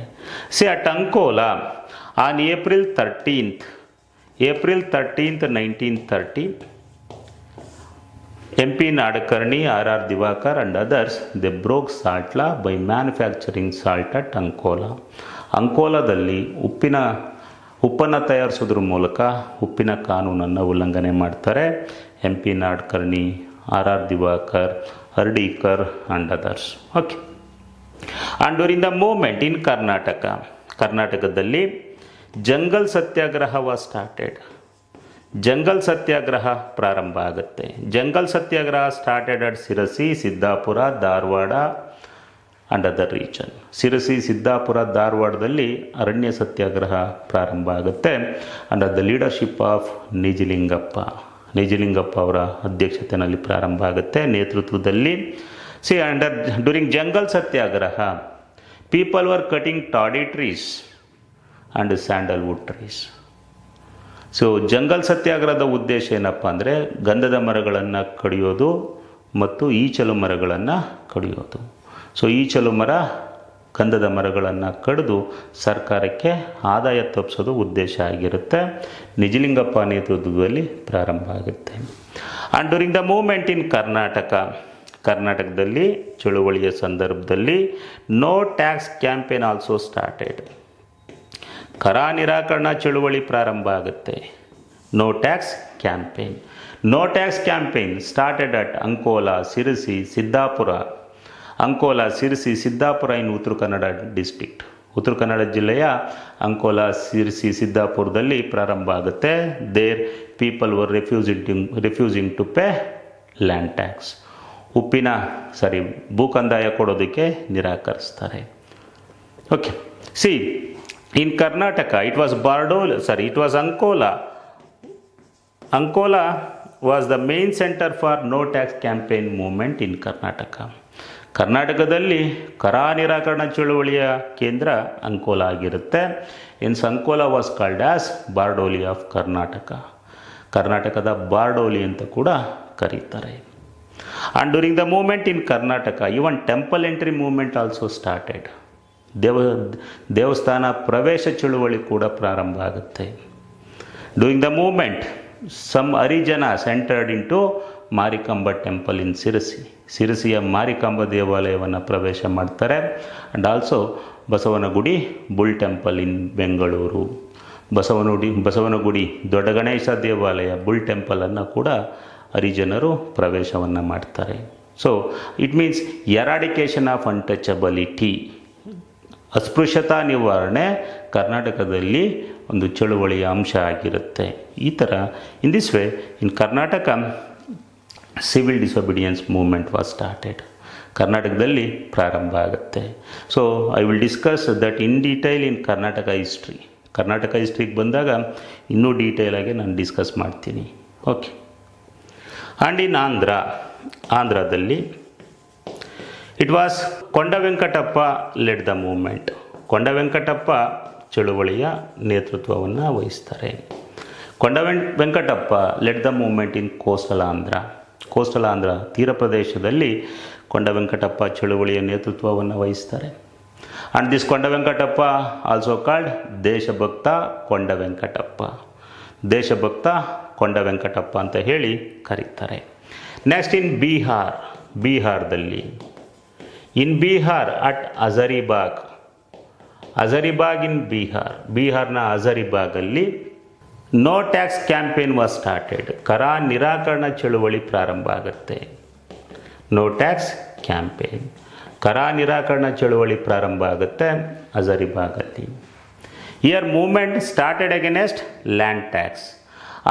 See at Ankola on April 13th 1930 MP Nadkarni, R. Divakar and others they broke salt law by manufacturing salt at Ankola. ಅಂಕೋಲಾದಲ್ಲಿ ಉಪ್ಪನ್ನು ತಯಾರಿಸೋದ್ರ ಮೂಲಕ ಉಪ್ಪಿನ ಕಾನೂನನ್ನು ಉಲ್ಲಂಘನೆ ಮಾಡ್ತಾರೆ. MP Nadkarni, R. Divakar, Ardikar and others. Okay. And during the movement in ಕರ್ನಾಟಕದಲ್ಲಿ jungle satyagraha was started. Jungle satyagraha ಪ್ರಾರಂಭ ಆಗುತ್ತೆ. Jungle satyagraha started at Sirsi, Siddapur, Dharwad and other region. Sirsi, Siddapur, ಧಾರವಾಡದಲ್ಲಿ ಅರಣ್ಯ ಸತ್ಯಾಗ್ರಹ ಪ್ರಾರಂಭ ಆಗುತ್ತೆ under the leadership of Nijalingappa ಅವರ ಅಧ್ಯಕ್ಷತೆಯಲ್ಲಿ ಪ್ರಾರಂಭ ಆಗುತ್ತೆ, ನೇತೃತ್ವದಲ್ಲಿ. See under during jungle satyagraha people were cutting toddy trees and sandalwood trees. So jungle ಸತ್ಯಾಗ್ರಹದ ಉದ್ದೇಶ ಏನಪ್ಪ ಅಂದರೆ ಗಂಧದ ಮರಗಳನ್ನು ಕಡಿಯೋದು ಮತ್ತು ಈಚಲು ಮರಗಳನ್ನು ಕಡಿಯೋದು. ಸೊ ಈಚಲು ಮರ, ಗಂಧದ ಮರಗಳನ್ನು ಕಡಿದು ಸರ್ಕಾರಕ್ಕೆ ಆದಾಯ ತಪ್ಪಿಸೋದು ಉದ್ದೇಶ ಆಗಿರುತ್ತೆ. ನಿಜಲಿಂಗಪ್ಪ ನೇತೃತ್ವದಲ್ಲಿ ಪ್ರಾರಂಭ ಆಗುತ್ತೆ. And during the movement in ಕರ್ನಾಟಕದಲ್ಲಿ ಚಳುವಳಿಯ ಸಂದರ್ಭದಲ್ಲಿ no tax campaign also started. ಕರ ನಿರಾಕರಣಾ ಚಳುವಳಿ ಪ್ರಾರಂಭ ಆಗುತ್ತೆ. No tax campaign started at Ankola, Sirsi, Siddapur. Ankola, Sirsi, Siddapur in Uttara Kannada district, Uttara Kannada ಜಿಲ್ಲೆಯ ಅಂಕೋಲಾ, ಸಿರಸಿ, ಸಿದ್ದಾಪುರದಲ್ಲಿ ಪ್ರಾರಂಭ ಆಗುತ್ತೆ. There people were refusing to pay land tax. ಭೂ ಕಂದಾಯ ಕೊಡೋದಕ್ಕೆ ನಿರಾಕರಿಸ್ತಾರೆ. Okay. See in Karnataka it was Ankola was the main centre for no tax campaign movement in Karnataka. ಕರ್ನಾಟಕದಲ್ಲಿ ಕರ ನಿರಾಕರಣಾ ಚಳುವಳಿಯ ಕೇಂದ್ರ ಅಂಕೋಲಾ ಆಗಿರುತ್ತೆ. Ankola was called as Bardoli of ಕರ್ನಾಟಕದ ಬಾರ್ಡೋಲಿ ಅಂತ ಕೂಡ ಕರೀತಾರೆ. And during the movement in Karnataka even temple entry movement also started. ದೇವಸ್ಥಾನ ಪ್ರವೇಶ ಚಳುವಳಿ ಕೂಡ ಪ್ರಾರಂಭ ಆಗುತ್ತೆ. During the movement some Harijans entered into Marikamba temple in ಸಿರಸಿಯ ಮಾರಿಕಾಂಬ ದೇವಾಲಯವನ್ನು ಪ್ರವೇಶ ಮಾಡ್ತಾರೆ. And also Basavanagudi bull temple in Bengaluru. Basavanagudi ದೊಡ್ಡ ಗಣೇಶ ದೇವಾಲಯ ಬುಲ್ ಟೆಂಪಲನ್ನು ಕೂಡ ಹರಿಜನರು ಪ್ರವೇಶವನ್ನು ಮಾಡ್ತಾರೆ. So it means eradication of untouchability, ಅಸ್ಪೃಶ್ಯತಾ ನಿವಾರಣೆ ಕರ್ನಾಟಕದಲ್ಲಿ ಒಂದು ಚಳುವಳಿಯ ಅಂಶ ಆಗಿರುತ್ತೆ. ಈ ಥರ in this way in Karnataka civil disobedience movement was started. ಕರ್ನಾಟಕದಲ್ಲಿ ಪ್ರಾರಂಭ ಆಗುತ್ತೆ. So I will discuss that in detail in Karnataka ಹಿಸ್ಟ್ರಿಗೆ ಬಂದಾಗ ಇನ್ನೂ ಡೀಟೇಲಾಗಿ ನಾನು ಡಿಸ್ಕಸ್ ಮಾಡ್ತೀನಿ. ಓಕೆ. ಆ್ಯಂಡ್ ಇನ್ ಆಂಧ್ರದಲ್ಲಿ ಇಟ್ ವಾಸ್ ಕೊಂಡ ವೆಂಕಟಪ್ಪ ಲೆಡ್ ದ ಮೂವ್ಮೆಂಟ್. ಕೊಂಡ ವೆಂಕಟಪ್ಪ ಚಳುವಳಿಯ ನೇತೃತ್ವವನ್ನು ವಹಿಸ್ತಾರೆ. Konda Venkatappa led the movement in coastal Andhra ತೀರ ಪ್ರದೇಶದಲ್ಲಿ ಕೊಂಡ ವೆಂಕಟಪ್ಪ ಚಳುವಳಿಯ ನೇತೃತ್ವವನ್ನು ವಹಿಸ್ತಾರೆ. ಆ್ಯಂಡ್ ದಿಸ್ ಕೊಂಡ ವೆಂಕಟಪ್ಪ ಆಲ್ಸೋ ಕಾಲ್ಡ್ ದೇಶಭಕ್ತ ಕೊಂಡ ವೆಂಕಟಪ್ಪ ಅಂತ ಹೇಳಿ ಕರೀತಾರೆ. ನೆಕ್ಸ್ಟ್ ಇನ್ ಬಿಹಾರದಲ್ಲಿ ಅಟ್ ಹಜಾರಿಬಾಗ್ ಇನ್ ಬಿಹಾರ್ನ ಹಜಾರಿಬಾಗಲ್ಲಿ no tax campaign was started. ಕರ ನಿರಾಕರಣಾ ಚಳುವಳಿ ಪ್ರಾರಂಭ ಆಗುತ್ತೆ. ನೋ ಟ್ಯಾಕ್ಸ್ ಕ್ಯಾಂಪೇನ್, ಕರ ನಿರಾಕರಣಾ ಚಳುವಳಿ ಪ್ರಾರಂಭ ಆಗುತ್ತೆ ಹಜಾರಿಬಾಗಲ್ಲಿ. Here movement started against land tax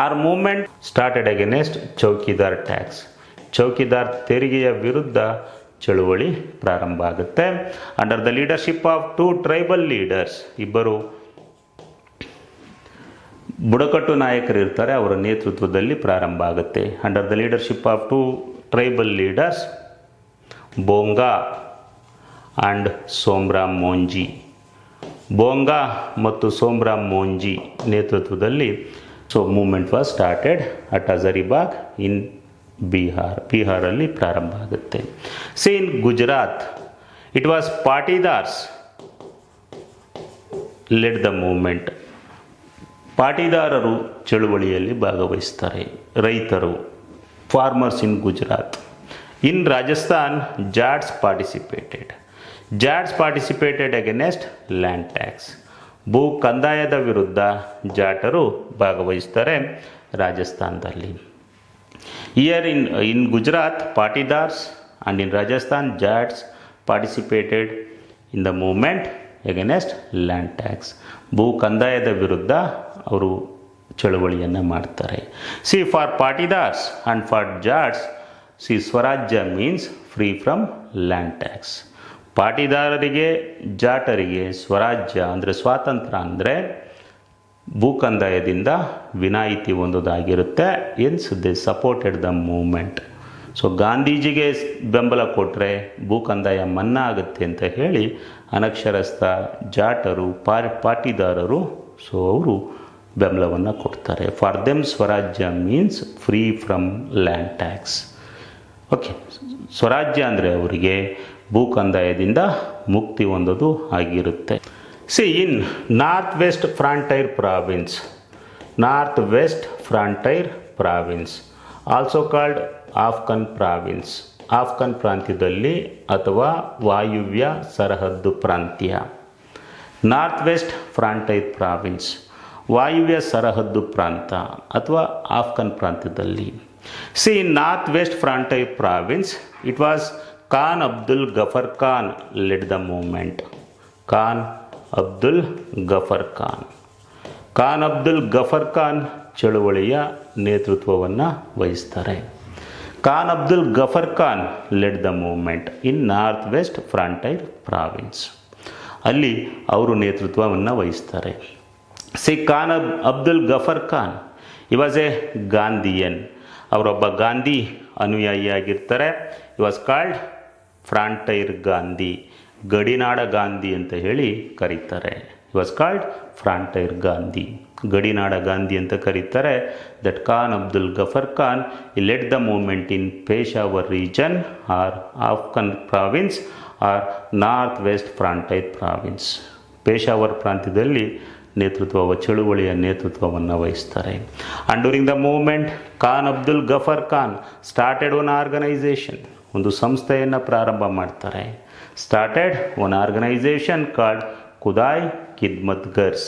or movement started against chowkidar tax. ಚೌಕಿದಾರ್ ತೆರಿಗೆಯ ವಿರುದ್ಧ ಚಳುವಳಿ ಪ್ರಾರಂಭ ಆಗುತ್ತೆ. Under the leadership of 2 tribal leaders, ಇಬ್ಬರು ಬುಡಕಟ್ಟು ನಾಯಕರು ಇರ್ತಾರೆ, ಅವರ ನೇತೃತ್ವದಲ್ಲಿ ಪ್ರಾರಂಭ ಆಗುತ್ತೆ. Under the leadership of 2 tribal leaders Bonga and Somram Monji. Bonga ಮತ್ತು ಸೋಮ್ರಾಮ್ ಮೋಂಜಿ ನೇತೃತ್ವದಲ್ಲಿ movement was started at Hazaribagh in ಬಿಹಾರಲ್ಲಿ ಪ್ರಾರಂಭ ಆಗುತ್ತೆ. In Gujarat it was Patidars led the movement. ಪಾಟೀದಾರರು ಚಳುವಳಿಯಲ್ಲಿ ಭಾಗವಹಿಸ್ತಾರೆ, ರೈತರು, farmers in Gujarat. In Rajasthan Jats participated against land tax. ಭೂ ಕಂದಾಯದ ವಿರುದ್ಧ ಜಾಟರು ಭಾಗವಹಿಸ್ತಾರೆ ರಾಜಸ್ಥಾನದಲ್ಲಿ. Here in Gujarat Patidars and in Rajasthan Jats participated in the movement against land tax. ಭೂ ಕಂದಾಯದ ವಿರುದ್ಧ ಅವರು ಚಳುವಳಿಯನ್ನು ಮಾಡ್ತಾರೆ. For Patidars and for Jats swarajya means free from land tax. ಪಾಟೀದಾರರಿಗೆ ಜಾಟರಿಗೆ ಸ್ವರಾಜ್ಯ ಅಂದರೆ ಸ್ವಾತಂತ್ರ್ಯ ಅಂದರೆ ಭೂ ಕಂದಾಯದಿಂದ ವಿನಾಯಿತಿ ಹೊಂದೋದಾಗಿರುತ್ತೆ. Hence they supported the movement. ಗಾಂಧೀಜಿಗೆ ಬೆಂಬಲ ಕೊಟ್ಟರೆ ಭೂ ಕಂದಾಯ ಮನ್ನಾ ಆಗುತ್ತೆ ಅಂತ ಹೇಳಿ ಅನಕ್ಷರಸ್ಥ ಜಾಟರು ಪಾಟೀದಾರರು ಅವರು ಬೆಂಬಲವನ್ನು ಕೊಡ್ತಾರೆ. For them swarajya means free from land tax. Okay, ಸ್ವರಾಜ್ಯ ಅಂದರೆ ಅವರಿಗೆ ಭೂ ಕಂದಾಯದಿಂದ ಮುಕ್ತಿ ಹೊಂದೋದು ಆಗಿರುತ್ತೆ. In north west frontier province also called Afghan province. Afghan ಪ್ರಾಂತ್ಯದಲ್ಲಿ ಅಥವಾ ವಾಯುವ್ಯ ಸರಹದ್ದು ಪ್ರಾಂತ್ಯ. ನಾರ್ತ್ ವೆಸ್ಟ್ ಫ್ರಾಂಟೈರ್ ಪ್ರಾವಿನ್ಸ್ ವಾಯುವ್ಯ ಸರಹದ್ದು ಪ್ರಾಂತ ಅಥವಾ ಆಫ್ಘನ್ ಪ್ರಾಂತ್ಯದಲ್ಲಿ. In north west frontier province it was Khan Abdul Gaffar Khan led the movement. Khan Abdul Gaffar Khan ಚಳುವಳಿಯ ನೇತೃತ್ವವನ್ನು ವಹಿಸ್ತಾರೆ. Khan Abdul Gaffar Khan led the movement in north west frontier province. ಅಲ್ಲಿ ಅವರು ನೇತೃತ್ವವನ್ನು ವಹಿಸ್ತಾರೆ. ಖಾನ್ ಅಬ್ದುಲ್ ಗಫರ್ ಖಾನ್ ಈ ವಾಸ್ ಎ ಗಾಂಧಿಯನ್. ಅವರೊಬ್ಬ ಗಾಂಧಿ ಅನುಯಾಯಿಯಾಗಿರ್ತಾರೆ. ಈ ವಾಸ್ ಕಾಲ್ಡ್ ಫ್ರಾಂಟೈರ್ ಗಾಂಧಿ, ಗಡಿನಾಡ ಗಾಂಧಿ ಅಂತ ಹೇಳಿ ಕರೀತಾರೆ. ಈ ವಾಸ್ ಕಾಲ್ಡ್ ಫ್ರಾಂಟೈರ್ ಗಾಂಧಿ, ಗಡಿನಾಡ ಗಾಂಧಿ ಅಂತ ಕರೀತಾರೆ. ದಟ್ ಖಾನ್ ಅಬ್ದುಲ್ ಗಫರ್ ಖಾನ್ ಈ led the movement in Peshawar region or Afghan province or north west frontier province. Peshawar ಪ್ರಾಂತ್ಯದಲ್ಲಿ ಚಳುವಳಿಯ ನೇತೃತ್ವವನ್ನು ವಹಿಸ್ತಾರೆ. And during the movement Khan Abdul Gaffar Khan started one organisation, ಒಂದು ಸಂಸ್ಥೆಯನ್ನು ಪ್ರಾರಂಭ ಮಾಡ್ತಾರೆ. Started one organisation called Khudai Khidmatgars.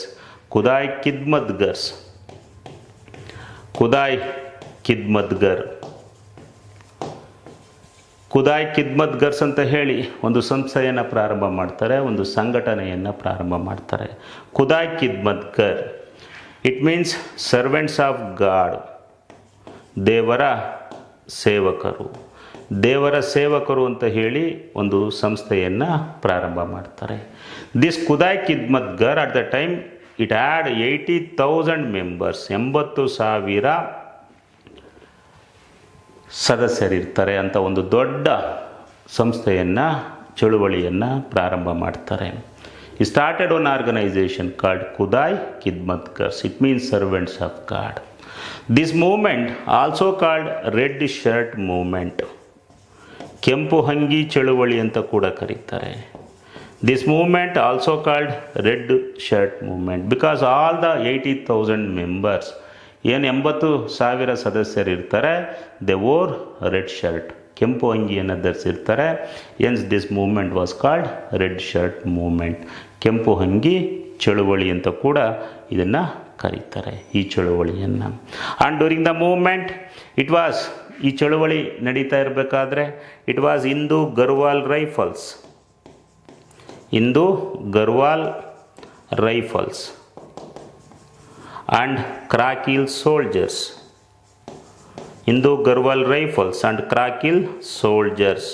Khudai Khidmatgars ಅಂತ ಹೇಳಿ ಒಂದು ಸಂಸ್ಥೆಯನ್ನು ಪ್ರಾರಂಭ ಮಾಡ್ತಾರೆ, ಒಂದು ಸಂಘಟನೆಯನ್ನು ಪ್ರಾರಂಭ ಮಾಡ್ತಾರೆ. Khudai Khidmatgar it means servants of God, ದೇವರ ಸೇವಕರು ಅಂತ ಹೇಳಿ ಒಂದು ಸಂಸ್ಥೆಯನ್ನು ಪ್ರಾರಂಭ ಮಾಡ್ತಾರೆ. This Khudai Khidmatgar at the time it had 80,000 members. 80,000 ಸದಸ್ಯರಿರ್ತಾರೆ ಅಂತ ಒಂದು ದೊಡ್ಡ ಚಳುವಳಿಯನ್ನು ಪ್ರಾರಂಭ ಮಾಡ್ತಾರೆ. ಈ started one organisation called Khudai Khidmatgars. It means servants of God. This movement also called red shirt movement, ಕೆಂಪು ಹಂಗಿ ಚಳುವಳಿ ಅಂತ ಕೂಡ ಕರೀತಾರೆ. This movement also called red shirt movement because all the 80,000 members, ಏನು 80,000 ಸದಸ್ಯರಿರ್ತಾರೆ, ದೆ ವೋರ್ ರೆಡ್ ಶರ್ಟ್, ಕೆಂಪು ಅಂಗಿಯನ್ನು ಧರಿಸಿರ್ತಾರೆ. Hence this movement was called red shirt movement, ಕೆಂಪು ಅಂಗಿ ಚಳುವಳಿ ಅಂತ ಕೂಡ ಇದನ್ನು ಕರೀತಾರೆ ಈ ಚಳುವಳಿಯನ್ನು. And during the movement it was, ಈ ಚಳುವಳಿ ನಡೀತಾ ಇರಬೇಕಾದ್ರೆ it was Hindu Garhwal Rifles, Hindu Garhwal Rifles and ಕ್ರಾಕಿಲ್ soldiers, Hindu Garhwal Rifles and ಕ್ರಾಕಿಲ್ soldiers.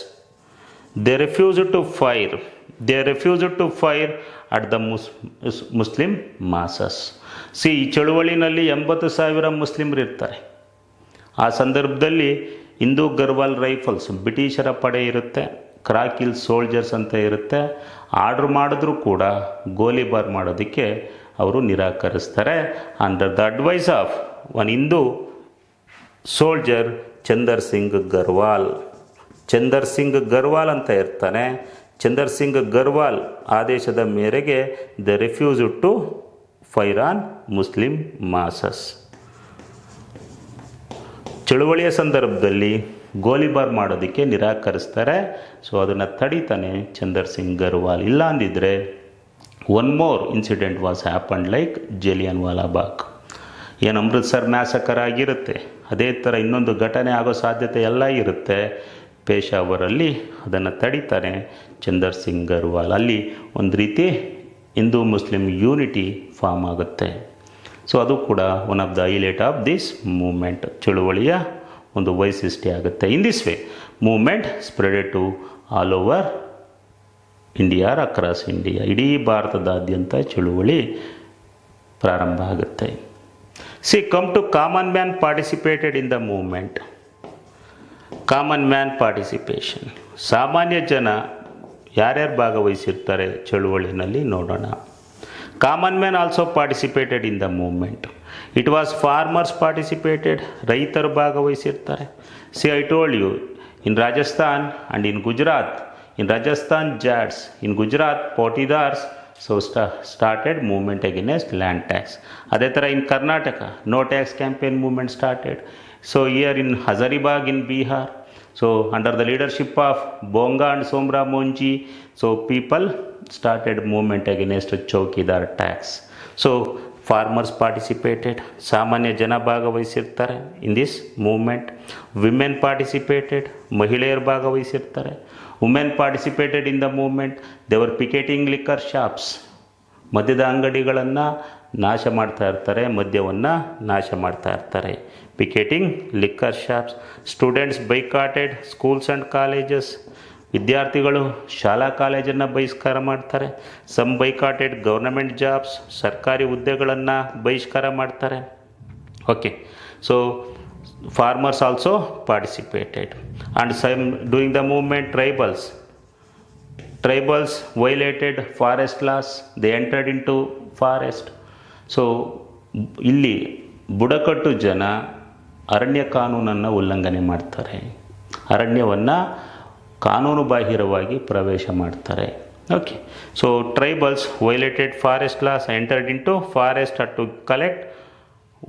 They refused to fire. They refused to fire at the Muslim masses. C ಈ ಚಳುವಳಿನಲ್ಲಿ 80,000 ಮುಸ್ಲಿಮರು ಇರ್ತಾರೆ. ಆ ಸಂದರ್ಭದಲ್ಲಿ ಹಿಂದೂ ಗರ್ವಾಲ್ ರೈಫಲ್ಸ್ ಬ್ರಿಟಿಷರ ಪಡೆ ಇರುತ್ತೆ, ಕ್ರಾಕಿಲ್ ಸೋಲ್ಜರ್ಸ್ ಅಂತ ಇರುತ್ತೆ. ಆರ್ಡ್ರ್ ಮಾಡಿದ್ರೂ ಕೂಡ ಗೋಲಿಬಾರ್ ಮಾಡೋದಕ್ಕೆ ಅವರು ನಿರಾಕರಿಸ್ತಾರೆ. Under the advice of one Hindu soldier Chandar Singh Garhwal. Chandar Singh Garhwal ಅಂತ ಇರ್ತಾನೆ. ಚಂದರ್ ಸಿಂಗ್ ಗರ್ವಾಲ್ ಆದೇಶದ ಮೇರೆಗೆ the refuse to fire on Muslim masses. ಚಳುವಳಿಯ ಸಂದರ್ಭದಲ್ಲಿ ಗೋಲಿಬಾರ್ ಮಾಡೋದಕ್ಕೆ ನಿರಾಕರಿಸ್ತಾರೆ. ಸೊ ಅದನ್ನು ತಡೀತಾನೆ ಚಂದರ್ ಸಿಂಗ್ ಗರ್ವಾಲ್. ಇಲ್ಲ ಅಂದಿದ್ರೆ one more incident was happened like Jallian Wala Bagh. ಏನು ಅಮೃತ್ಸರ್ ಮ್ಯಾಸಕರ್ ಆಗಿರುತ್ತೆ, ಅದೇ ಥರ ಇನ್ನೊಂದು ಘಟನೆ ಆಗೋ ಸಾಧ್ಯತೆ ಎಲ್ಲ ಇರುತ್ತೆ. ಪೇಶಾವರಲ್ಲಿ ಅದನ್ನು ತಡೀತಾನೆ ಚಂದರ್ ಸಿಂಗ್ ಗರ್ವಾಲ್. ಅಲ್ಲಿ ಒಂದು ರೀತಿ ಹಿಂದೂ ಮುಸ್ಲಿಂ ಯೂನಿಟಿ ಫಾರ್ಮ್ ಆಗುತ್ತೆ. ಸೊ ಅದು ಕೂಡ one of the highlight of this moment, ಚಳುವಳಿಯ ಒಂದು ವೈಶಿಷ್ಟ್ಯ ಆಗುತ್ತೆ. In this way moment spreaded to all over India, across India, ಇಡೀ ಭಾರತದಾದ್ಯಂತ ಚಳುವಳಿ ಪ್ರಾರಂಭ ಆಗುತ್ತೆ. See come to common man participated in the movement. Common man participation, ಸಾಮಾನ್ಯ ಜನ ಯಾರ್ಯಾರು ಭಾಗವಹಿಸಿರ್ತಾರೆ ಚಳುವಳಿನಲ್ಲಿ ನೋಡೋಣ. Common man also participated in the movement. It was farmers participated, ರೈತರು ಭಾಗವಹಿಸಿರ್ತಾರೆ. C I told you, in Rajasthan and in Gujarat, in Rajasthan Jats, in Gujarat Patidars, so started movement against land tax. ಅದೇ ಥರ in Karnataka no tax campaign movement started. So here in Hazaribagh in Bihar, so under the leadership of Bonga and Somra Monji, so people started movement against Chowkidar tax. So farmers participated, ಸಾಮಾನ್ಯ ಜನ ಭಾಗವಹಿಸಿರ್ತಾರೆ in this movement. Women participated, ಮಹಿಳೆಯರು ಭಾಗವಹಿಸಿರ್ತಾರೆ. Women participated in the movement. They were picketing liquor shops. ಮದ್ಯದ ಅಂಗಡಿಗಳನ್ನು ನಾಶ ಮಾಡ್ತಾ ಇರ್ತಾರೆ, ಮದ್ಯವನ್ನು ನಾಶ ಮಾಡ್ತಾ ಇರ್ತಾರೆ. Picketing liquor shops. Students boycotted schools and colleges. ವಿದ್ಯಾರ್ಥಿಗಳು ಶಾಲಾ ಕಾಲೇಜನ್ನು ಬಹಿಷ್ಕಾರ ಮಾಡ್ತಾರೆ. ಸಮ್ ಬೈಕಾಟೆಡ್ ಗೌರ್ನಮೆಂಟ್ ಜಾಬ್ಸ್, ಸರ್ಕಾರಿ ಹುದ್ದೆಗಳನ್ನು ಬಹಿಷ್ಕಾರ ಮಾಡ್ತಾರೆ. Okay, so farmers also participated. And some during the movement tribals violated forest laws, they entered into forest. So ಇಲ್ಲಿ ಬುಡಕಟ್ಟು ಜನ ಅರಣ್ಯ ಕಾನೂನನ್ನು ಉಲ್ಲಂಘನೆ ಮಾಡ್ತಾರೆ, ಅರಣ್ಯವನ್ನು ಕಾನೂನು ಬಾಹಿರವಾಗಿ ಪ್ರವೇಶ ಮಾಡ್ತಾರೆ. Okay, so tribals violated forest laws, entered into forest to collect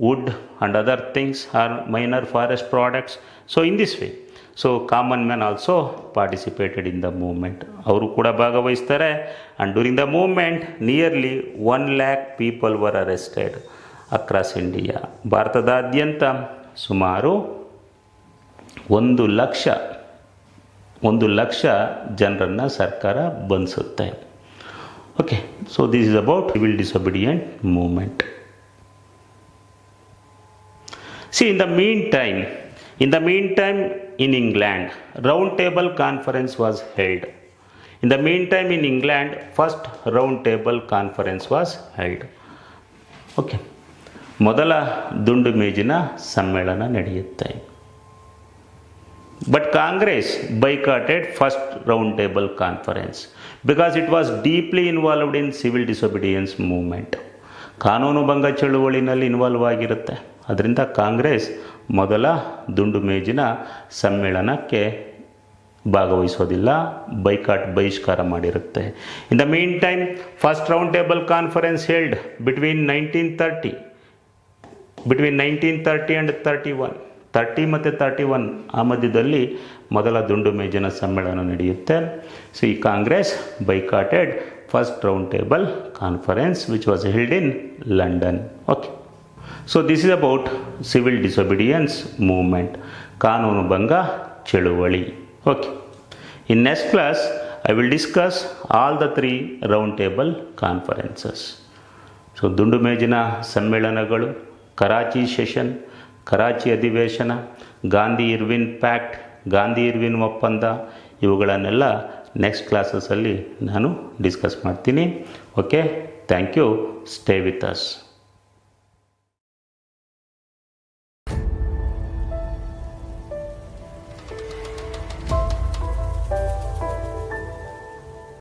wood and other things or minor forest products. So in this way so common man also participated in the movement. ಅವರು ಕೂಡ ಭಾಗವಹಿಸ್ತಾರೆ. And during the movement nearly 1 lakh people were arrested across India. ಭಾರತದಾದ್ಯಂತ ಸುಮಾರು 1 ಲಕ್ಷ ಜನರನ್ನು ಸರ್ಕಾರ ಬಂಧಿಸುತ್ತೆ. Okay, so this is about civil disobedient movement. See in the meantime in England, round table conference was held. In the meantime in England, first round table conference was held. Okay, ಮೊದಲ ದುಂಡು ಮೇಜಿನ ಸಮ್ಮೇಳನ ನಡೆಯುತ್ತೆ. But Congress boycotted first round table conference because it was deeply involved in civil disobedience movement. ಕಾನೂನು ಭಂಗ ಚಳುವಳಿನಲ್ಲಿ involve ಆಗಿರುತ್ತೆ. ಅದರಿಂದ ಕಾಂಗ್ರೆಸ್ ಮೊದಲ ದುಂಡು ಮೇಜಿನ ಸಮ್ಮೇಳನಕ್ಕೆ ಭಾಗವಹಿಸೋದಿಲ್ಲ, ಬಹಿಷ್ಕಾರ ಮಾಡಿರುತ್ತೆ. In the meantime first round table conference held between 1930 and 31, 30 ಮತ್ತು 31 ಆ ಮಧ್ಯದಲ್ಲಿ ಮೊದಲ ದುಂಡು ಮೇಜಿನ ಸಮ್ಮೇಳನ ನಡೆಯುತ್ತೆ. ಸೊ ಈ Congress boycotted first round table conference which was held in London. Okay. So this is about civil disobedience movement, ಕಾನೂನು ಭಂಗ ಚಳುವಳಿ. Okay, in next class I will discuss all the 3 round table conferences. So ದುಂಡು ಮೇಜಿನ ಸಮ್ಮೇಳನಗಳು, Karachi session, Karachi ಅಧಿವೇಶನ, Gandhi Irwin pact, Gandhi Irwin ಒಪ್ಪಂದ, ಇವುಗಳನ್ನೆಲ್ಲ next ಕ್ಲಾಸಸಲ್ಲಿ ನಾನು ಡಿಸ್ಕಸ್ ಮಾಡ್ತೀನಿ. Okay, thank you. Stay with us.